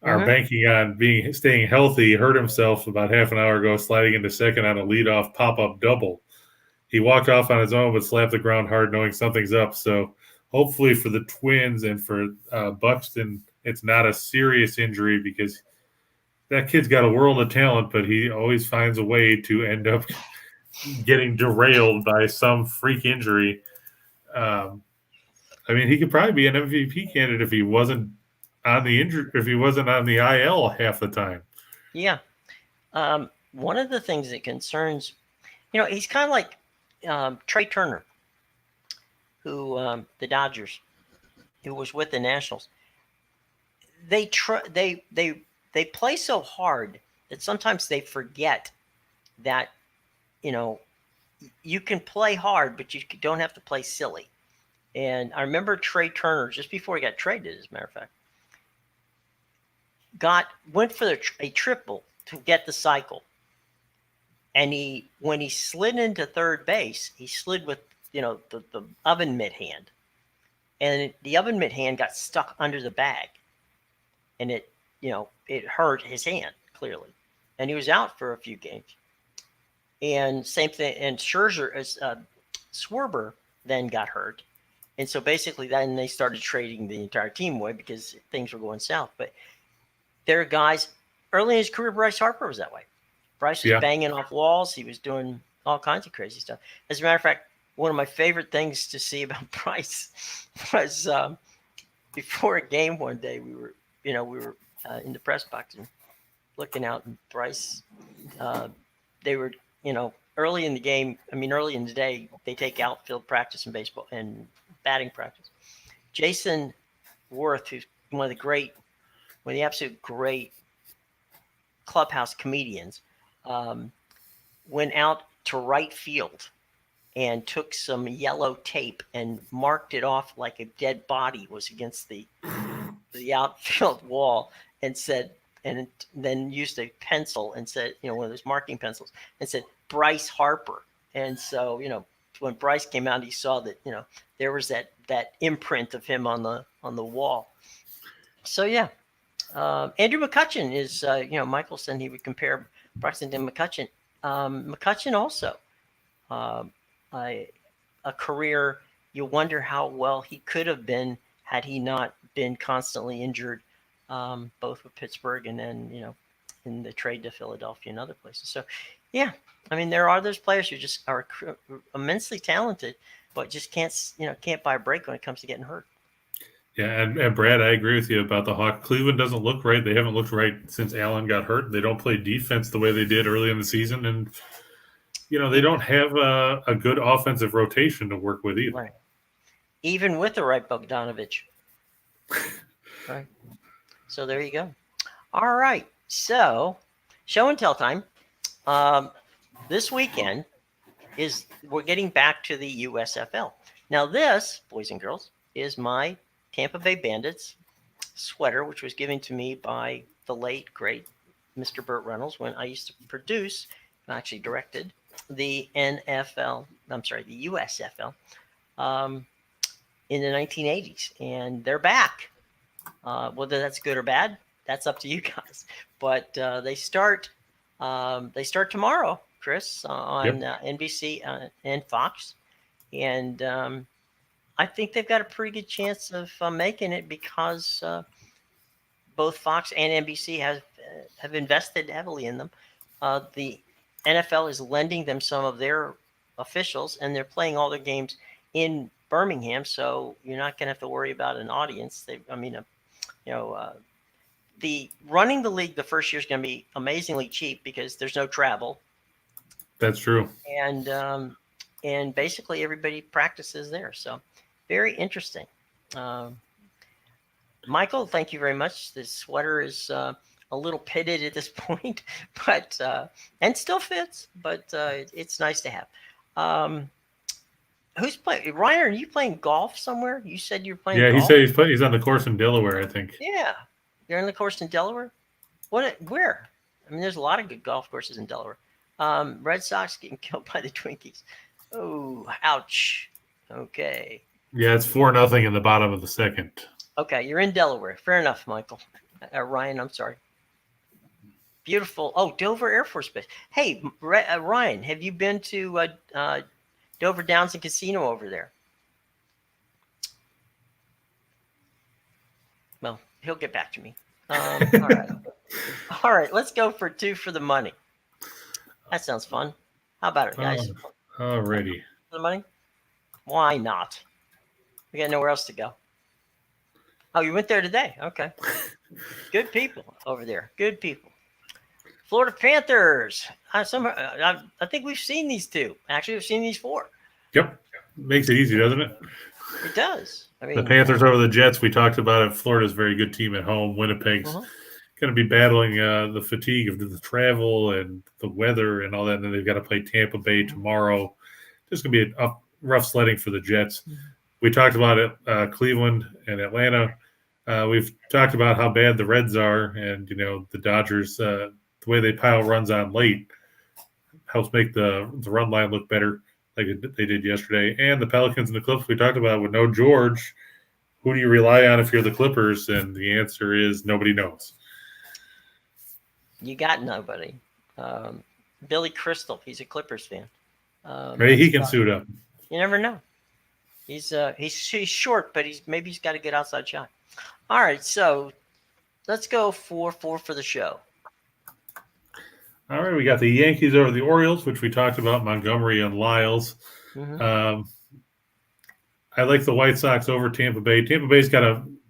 are banking on staying healthy, hurt himself about half an hour ago, sliding into second on a leadoff pop-up double. He walked off on his own, but slapped the ground hard, knowing something's up. So hopefully for the Twins and for Buxton, it's not a serious injury because that kid's got a world of talent, but he always finds a way to end up getting derailed by some freak injury. I mean, he could probably be an MVP candidate if he wasn't on the IL half the time. Yeah. One of the things that concerns, he's kind of like Trey Turner, who the Dodgers, who was with the Nationals. They play so hard that sometimes they forget that you can play hard, but you don't have to play silly. And I remember Trey Turner, just before he got traded, as a matter of fact, went for a triple to get the cycle. And when he slid into third base, he slid with the oven mitt hand, and the oven mitt hand got stuck under the bag, and it hurt his hand clearly, and he was out for a few games. And same thing, and Schwarber then got hurt, and so basically then they started trading the entire team away because things were going south. But there are guys early in his career. Bryce Harper was that way. Bryce was banging off walls. He was doing all kinds of crazy stuff. As a matter of fact, one of my favorite things to see about Bryce was before a game one day, we were in the press box and looking out, and Bryce, they were, early in the game. I mean, early in the day, they take outfield practice in baseball and batting practice. Jason Worth, who's one of the absolute great clubhouse comedians, went out to right field and took some yellow tape and marked it off like a dead body was against the outfield wall, and said, and then used a pencil and said, one of those marking pencils, and said Bryce Harper. And so, when Bryce came out, he saw that, there was that imprint of him on the wall. So yeah. Andrew McCutchen is, Michael said he would compare Buxton to McCutchen. McCutchen also, a career, you wonder how well he could have been had he not been constantly injured, both with Pittsburgh and then, in the trade to Philadelphia and other places. So, yeah, I mean, there are those players who just are immensely talented, but just can't buy a break when it comes to getting hurt. Yeah, and Brad, I agree with you about the Hawks. Cleveland doesn't look right. They haven't looked right since Allen got hurt. They don't play defense the way they did early in the season, and they don't have a good offensive rotation to work with either. Right. Even with the right Bogdanovich. Right. So there you go. All right. So show and tell time. This weekend we're getting back to the USFL. Now this, boys and girls, is my Tampa Bay Bandits sweater, which was given to me by the late, great Mr. Burt Reynolds when I used to produce, and actually directed, the USFL in the 1980s. And they're back. Whether that's good or bad, that's up to you guys. But they start tomorrow, Chris, on NBC and Fox. And I think they've got a pretty good chance of making it because both Fox and NBC have invested heavily in them. The NFL is lending them some of their officials, and they're playing all their games in Birmingham, so you're not going to have to worry about an audience. The running the league the first year is going to be amazingly cheap because there's no travel. That's true. And basically everybody practices there, so very interesting. Michael, thank you very much. This sweater is a little pitted at this point, but and still fits, but it's nice to have. Who's playing? Ryan, are you playing golf somewhere? You said you're playing golf? Yeah, he said he's on the course in Delaware, I think. Yeah. You're on the course in Delaware? Where? I mean, there's a lot of good golf courses in Delaware. Red Sox getting killed by the Twinkies. Oh, ouch. Okay. Yeah, it's 4-0 in the bottom of the second. Okay, you're in Delaware. Fair enough, Michael. Ryan, I'm sorry. Beautiful. Oh, Dover Air Force Base. Hey, Ryan, have you been to Dover Downs and Casino over there? Well, he'll get back to me. All right. All right, let's go for 2 for the money. That sounds fun. How about it, guys? Alrighty. For the money? Why not? We got nowhere else to go. Oh, you went there today? Okay. Good people over there. Good people. Florida Panthers. I think we've seen these two. Actually, we've seen these four. Yep. Makes it easy, doesn't it? It does. I mean, the Panthers over the Jets, we talked about it. Florida's a very good team at home. Winnipeg's going to be battling the fatigue of the travel and the weather and all that. And then they've got to play Tampa Bay tomorrow. Just going to be a rough sledding for the Jets. We talked about it, Cleveland and Atlanta. We've talked about how bad the Reds are, and the Dodgers. The way they pile runs on late helps make the run line look better, like they did yesterday. And the Pelicans and the Clippers we talked about with no George. Who do you rely on if you're the Clippers? And the answer is nobody knows. You got nobody. Billy Crystal, he's a Clippers fan. Maybe he can suit up. You never know. He's short, but he's got a good outside shot. All right, so let's go 4-4 for the show. All right, we got the Yankees over the Orioles, which we talked about, Montgomery and Lyles. I like the White Sox over Tampa Bay. Tampa Bay's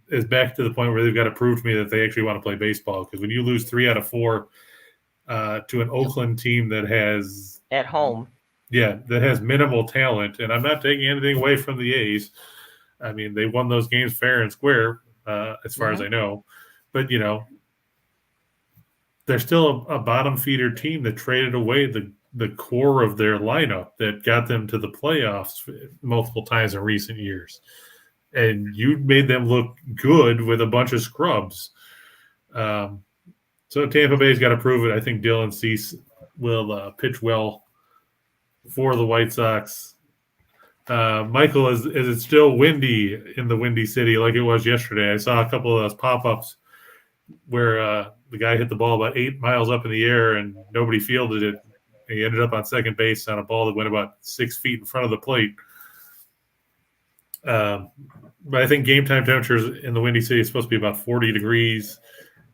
is back to the point where they've got to prove to me that they actually want to play baseball, because when you lose 3 out of 4 to an Oakland team that has at home, that has minimal talent, and I'm not taking anything away from the A's. I mean, they won those games fair and square, as far as I know, but they're still a bottom feeder team that traded away the core of their lineup that got them to the playoffs multiple times in recent years. And you made them look good with a bunch of scrubs. So Tampa Bay's got to prove it. I think Dylan Cease will pitch well for the White Sox. Michael, is it still windy in the Windy City like it was yesterday? I saw a couple of those pop-ups where the guy hit the ball about 8 miles up in the air and nobody fielded it. He ended up on second base on a ball that went about 6 feet in front of the plate. But I think game time temperatures in the Windy City is supposed to be about 40 degrees.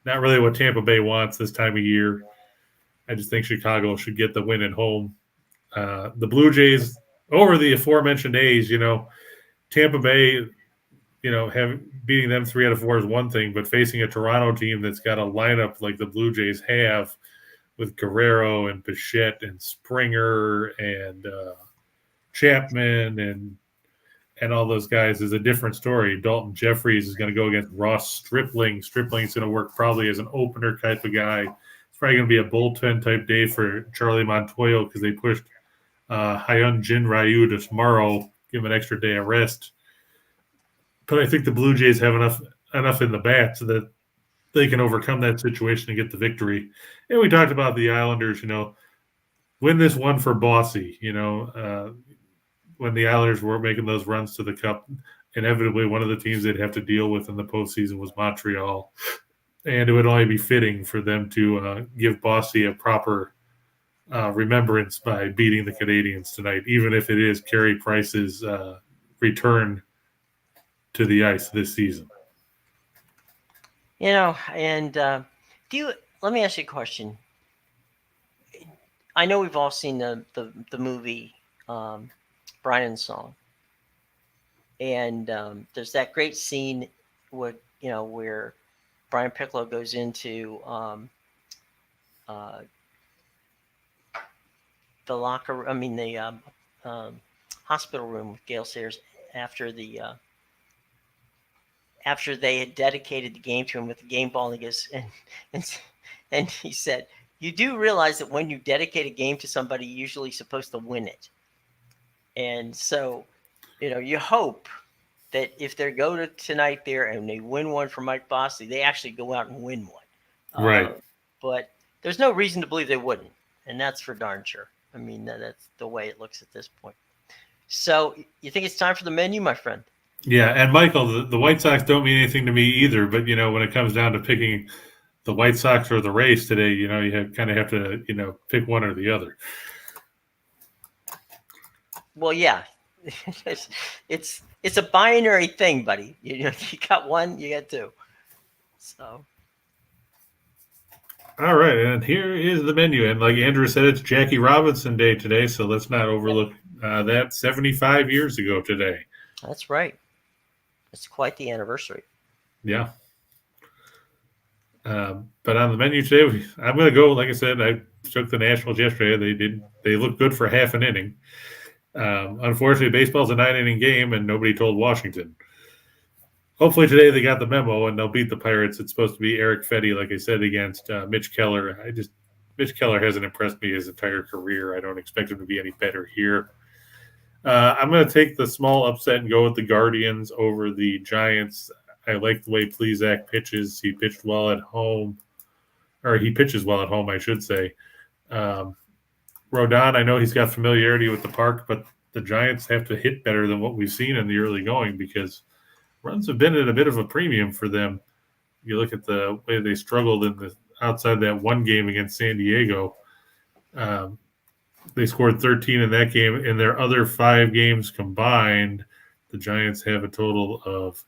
Not really what Tampa Bay wants this time of year. I just think Chicago should get the win at home. The Blue Jays over the aforementioned A's, Tampa Bay, beating them 3 out of 4 is one thing, but facing a Toronto team that's got a lineup like the Blue Jays have with Guerrero and Bichette and Springer and Chapman and all those guys is a different story. Dalton Jeffries is going to go against Ross Stripling. Stripling's going to work probably as an opener type of guy. It's probably going to be a bullpen type day for Charlie Montoyo because they pushed Hyun Jin Ryu to tomorrow, give him an extra day of rest. But I think the Blue Jays have enough in the bat so that they can overcome that situation and get the victory. And we talked about the Islanders, win this one for Bossy, when the Islanders were making those runs to the Cup, inevitably one of the teams they'd have to deal with in the postseason was Montreal. And it would only be fitting for them to give Bossy a proper remembrance by beating the Canadiens tonight, even if it is Carey Price's return to the ice this season. And let me ask you a question. I know we've all seen the movie Brian's Song, and there's that great scene where Brian Piccolo goes into the locker. I mean the hospital room with Gale Sayers after they had dedicated the game to him with the game ball, and he goes and he said, "You do realize that when you dedicate a game to somebody, you're usually supposed to win it." And so, you hope that if they go to tonight there and they win one for Mike Bossy, they actually go out and win one. Right. But there's no reason to believe they wouldn't, and that's for darn sure. I mean, that's the way it looks at this point. So, you think it's time for the menu, my friend? Yeah, and Michael, the White Sox don't mean anything to me either. But when it comes down to picking the White Sox or the Rays today, you kind of have to pick one or the other. Well, yeah, it's a binary thing, buddy. You got one, you got two. So. All right, and here is the menu. And like Andrew said, it's Jackie Robinson Day today, so let's not overlook that 75 years ago today. That's right. It's quite the anniversary. Yeah. But on the menu today, I'm going to go. Like I said, I took the Nationals yesterday. They looked good for half an inning. Unfortunately, baseball's a 9-inning game, and nobody told Washington. Hopefully today they got the memo and they'll beat the Pirates. It's supposed to be Eric Fetty, like I said, against Mitch Keller. Mitch Keller hasn't impressed me his entire career. I don't expect him to be any better here. I'm going to take the small upset and go with the Guardians over the Giants. I like the way Plesac pitches. He pitched well at home, or he pitches well at home, I should say. Rodon, I know he's got familiarity with the park, but the Giants have to hit better than what we've seen in the early going because runs have been at a bit of a premium for them. You look at the way they struggled outside that one game against San Diego. They scored 13 in that game. In their other 5 games combined, the Giants have a total of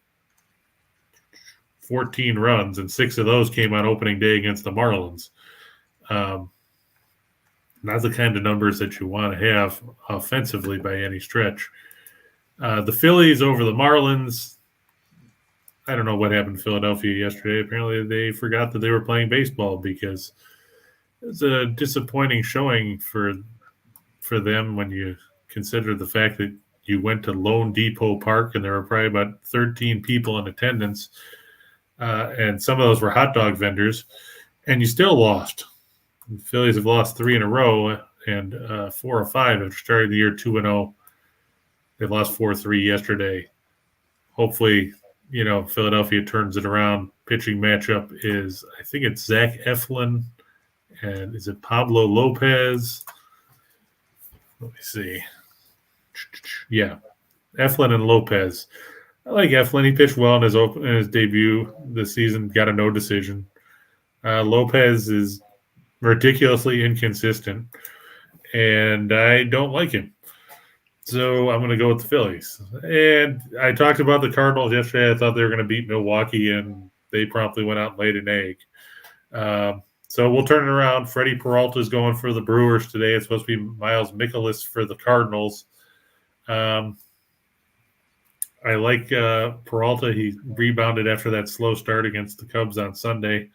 14 runs, and 6 of those came on opening day against the Marlins. Not the kind of numbers that you want to have offensively by any stretch. The Phillies over the Marlins. I don't know what happened to Philadelphia yesterday. Apparently they forgot that they were playing baseball because it was a disappointing showing for them when you consider the fact that you went to Lone Depot Park and there were probably about 13 people in attendance, and some of those were hot dog vendors, and you still lost. The Phillies have lost 3 in a row and 4 or 5 after starting the year 2-0. They lost 4-3 yesterday. Hopefully, Philadelphia turns it around. Pitching matchup is, I think it's Zach Eflin, and is it Pablo Lopez? Let me see. Yeah, Eflin and Lopez. I like Eflin. He pitched well in his debut this season. Got a no decision. Lopez is ridiculously inconsistent, and I don't like him. So I'm going to go with the Phillies. And I talked about the Cardinals yesterday. I thought they were going to beat Milwaukee, and they promptly went out and laid an egg. So we'll turn it around. Freddie Peralta is going for the Brewers today. It's supposed to be Miles Mikolas for the Cardinals. I like Peralta. He rebounded after that slow start against the Cubs on Sunday.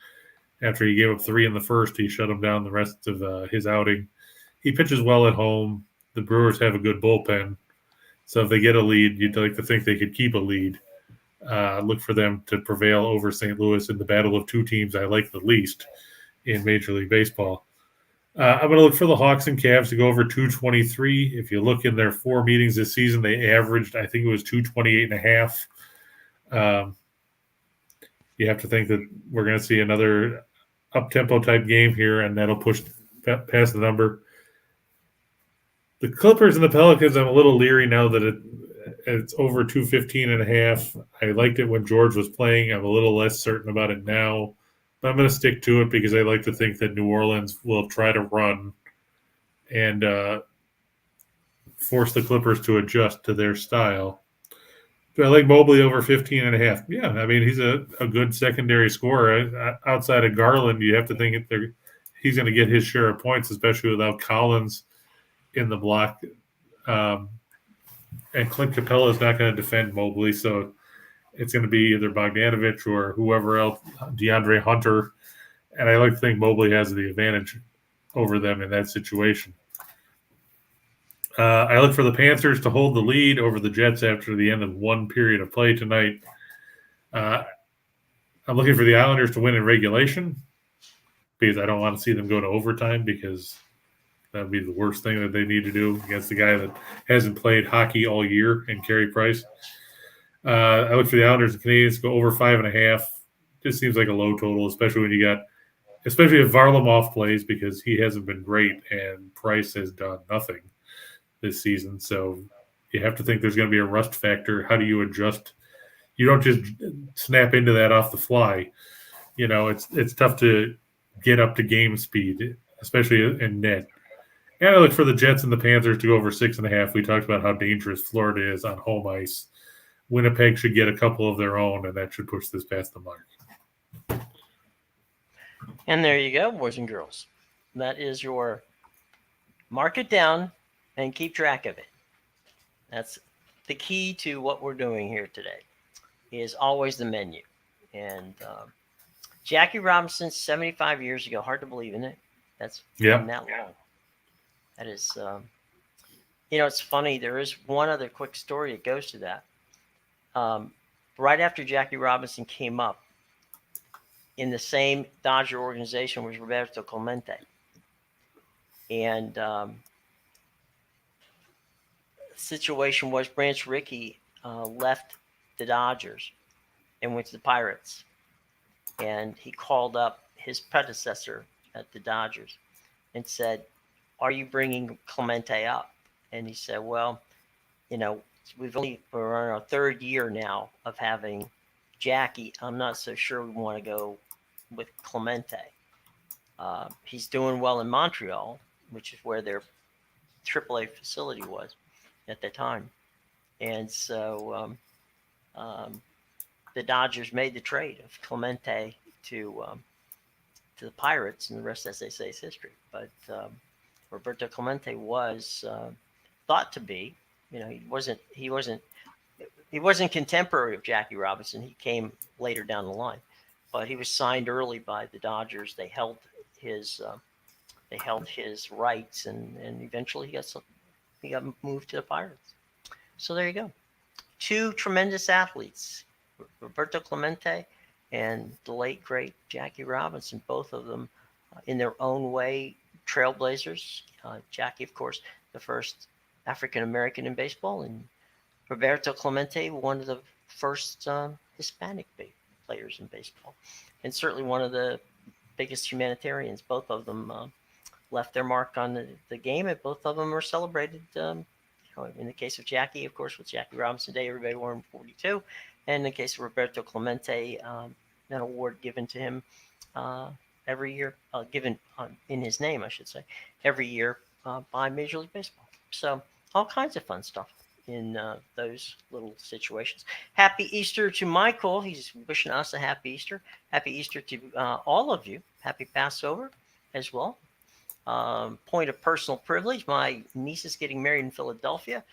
After he gave up 3 in the first, he shut him down the rest of his outing. He pitches well at home. The Brewers have a good bullpen. So if they get a lead, you'd like to think they could keep a lead. Look for them to prevail over St. Louis in the battle of 2 teams I like the least in Major League Baseball. I'm going to look for the Hawks and Cavs to go over 223. If you look in their 4 meetings this season, they averaged, I think it was 228.5. You have to think that we're going to see another up-tempo type game here, and that'll push past the number. The Clippers and the Pelicans, I'm a little leery now that it's over 215.5. I liked it when George was playing. I'm a little less certain about it now. But I'm going to stick to it because I like to think that New Orleans will try to run and force the Clippers to adjust to their style. Do I like Mobley over 15.5? Yeah, I mean, he's a good secondary scorer. Outside of Garland, you have to think he's going to get his share of points, especially without Collins in the block. And Clint Capella is not going to defend Mobley, so it's going to be either Bogdanovich or whoever else, DeAndre Hunter. And I like to think Mobley has the advantage over them in that situation. I look for the Panthers to hold the lead over the Jets after the end of one period of play tonight. I'm looking for the Islanders to win in regulation because I don't want to see them go to overtime because that would be the worst thing that they need to do against the guy that hasn't played hockey all year and Carey Price. I look for the Islanders and Canadiens to go over 5.5. Just seems like a low total, especially if Varlamov plays because he hasn't been great and Price has done nothing this season. So you have to think there's going to be a rust factor. How do you adjust? You don't just snap into that off the fly. It's tough to get up to game speed, especially in net. And I look for the Jets and the Panthers to go over 6.5. We talked about how dangerous Florida is on home ice. Winnipeg should get a couple of their own, and that should push this past the mark. And there you go, boys and girls. That is your mark it down and keep track of it. That's the key to what we're doing here today. is always the menu. And Jackie Robinson, 75 years ago. Hard to believe, isn't it? That's been that long. That is, it's funny. There is one other quick story that goes to that. Right after Jackie Robinson came up, in the same Dodger organization was Roberto Clemente. And the situation was Branch Rickey left the Dodgers and went to the Pirates. And he called up his predecessor at the Dodgers and said, "Are you bringing Clemente up?" And he said, "Well, we're on our third year now of having Jackie. I'm not so sure we want to go with Clemente. He's doing well in Montreal, which is where their AAA facility was at the time." And so the Dodgers made the trade of Clemente to the Pirates, and the rest, as they say, is history. But Roberto Clemente was thought to be, he wasn't contemporary of Jackie Robinson. He came later down the line, but he was signed early by the Dodgers. They held his rights, and eventually he got moved to the Pirates. So there you go. Two tremendous athletes, Roberto Clemente and the late great Jackie Robinson, both of them in their own way trailblazers. Jackie, of course, the first African American in baseball, and Roberto Clemente, one of the first Hispanic players in baseball, and certainly one of the biggest humanitarians. Both of them left their mark on the game, and both of them are celebrated. In the case of Jackie, of course, with Jackie Robinson Day, everybody wore him 42. And in the case of Roberto Clemente, an award given to him every year, given in his name, I should say, every year by Major League Baseball. So all kinds of fun stuff in those little situations. Happy Easter to Michael. He's wishing us a happy Easter. Happy Easter to all of you. Happy Passover as well. Point of personal privilege, my niece is getting married in Philadelphia,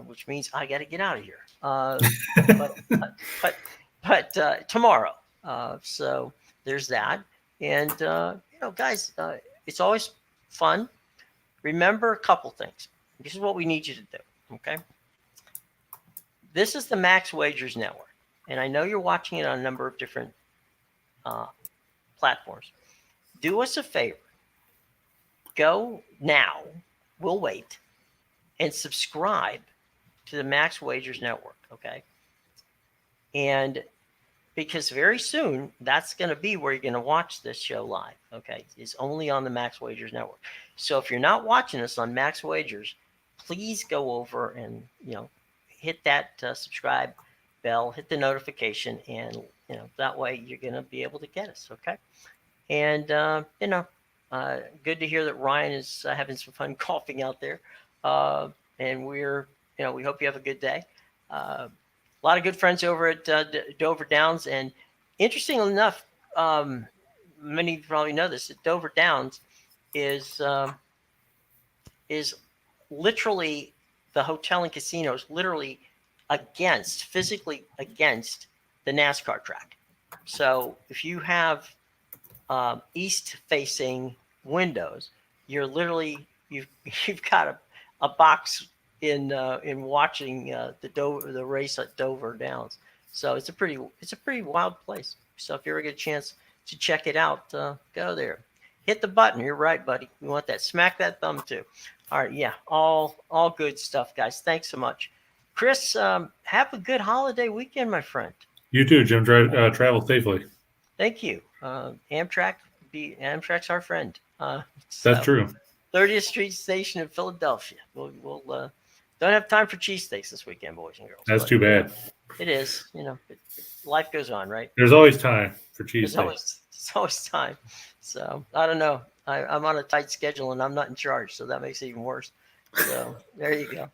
which means I got to get out of here. But tomorrow. So there's that. And, guys, it's always fun. Remember a couple things. This is what we need you to do, okay? This is the Max Wagers Network. And I know you're watching it on a number of different platforms. Do us a favor. Go now, we'll wait, and subscribe to the Max Wagers Network, okay? And because very soon, that's going to be where you're going to watch this show live, okay? It's only on the Max Wagers Network. So if you're not watching us on Max Wagers, please go over and, hit that subscribe bell, hit the notification, and, that way you're going to be able to get us, okay? And, good to hear that Ryan is having some fun golfing out there. And we hope you have a good day. A lot of good friends over at Dover Downs. And interestingly enough, many of you probably know this, that Dover Downs is literally, the hotel and casino is literally physically against the NASCAR track. So if you have east-facing windows, you're literally you've got a box in watching the race at Dover Downs. So it's a pretty wild place. So if you ever get a chance to check it out, go there. Hit the button. You're right, buddy. We want that. Smack that thumb too. All right, yeah, all good stuff, guys. Thanks so much, Chris. Have a good holiday weekend, my friend. You too, Jim. Travel safely. Thank you. Amtrak's our friend. That's true. 30th Street Station in Philadelphia. We'll don't have time for cheesesteaks this weekend, boys and girls. That's too bad. It is. Life goes on, right? There's always time for cheesesteaks. There's always time. So I don't know. I'm on a tight schedule and I'm not in charge, so that makes it even worse. So there you go.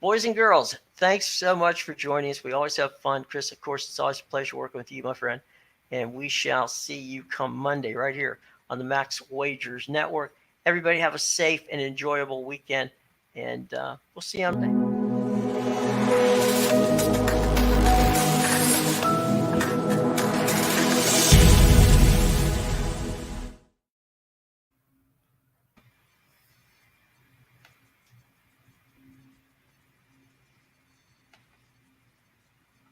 Boys and girls, thanks so much for joining us. We always have fun. Chris, of course, it's always a pleasure working with you, my friend. And we shall see you come Monday right here on the Max Wagers Network. Everybody have a safe and enjoyable weekend, and we'll see you on Monday.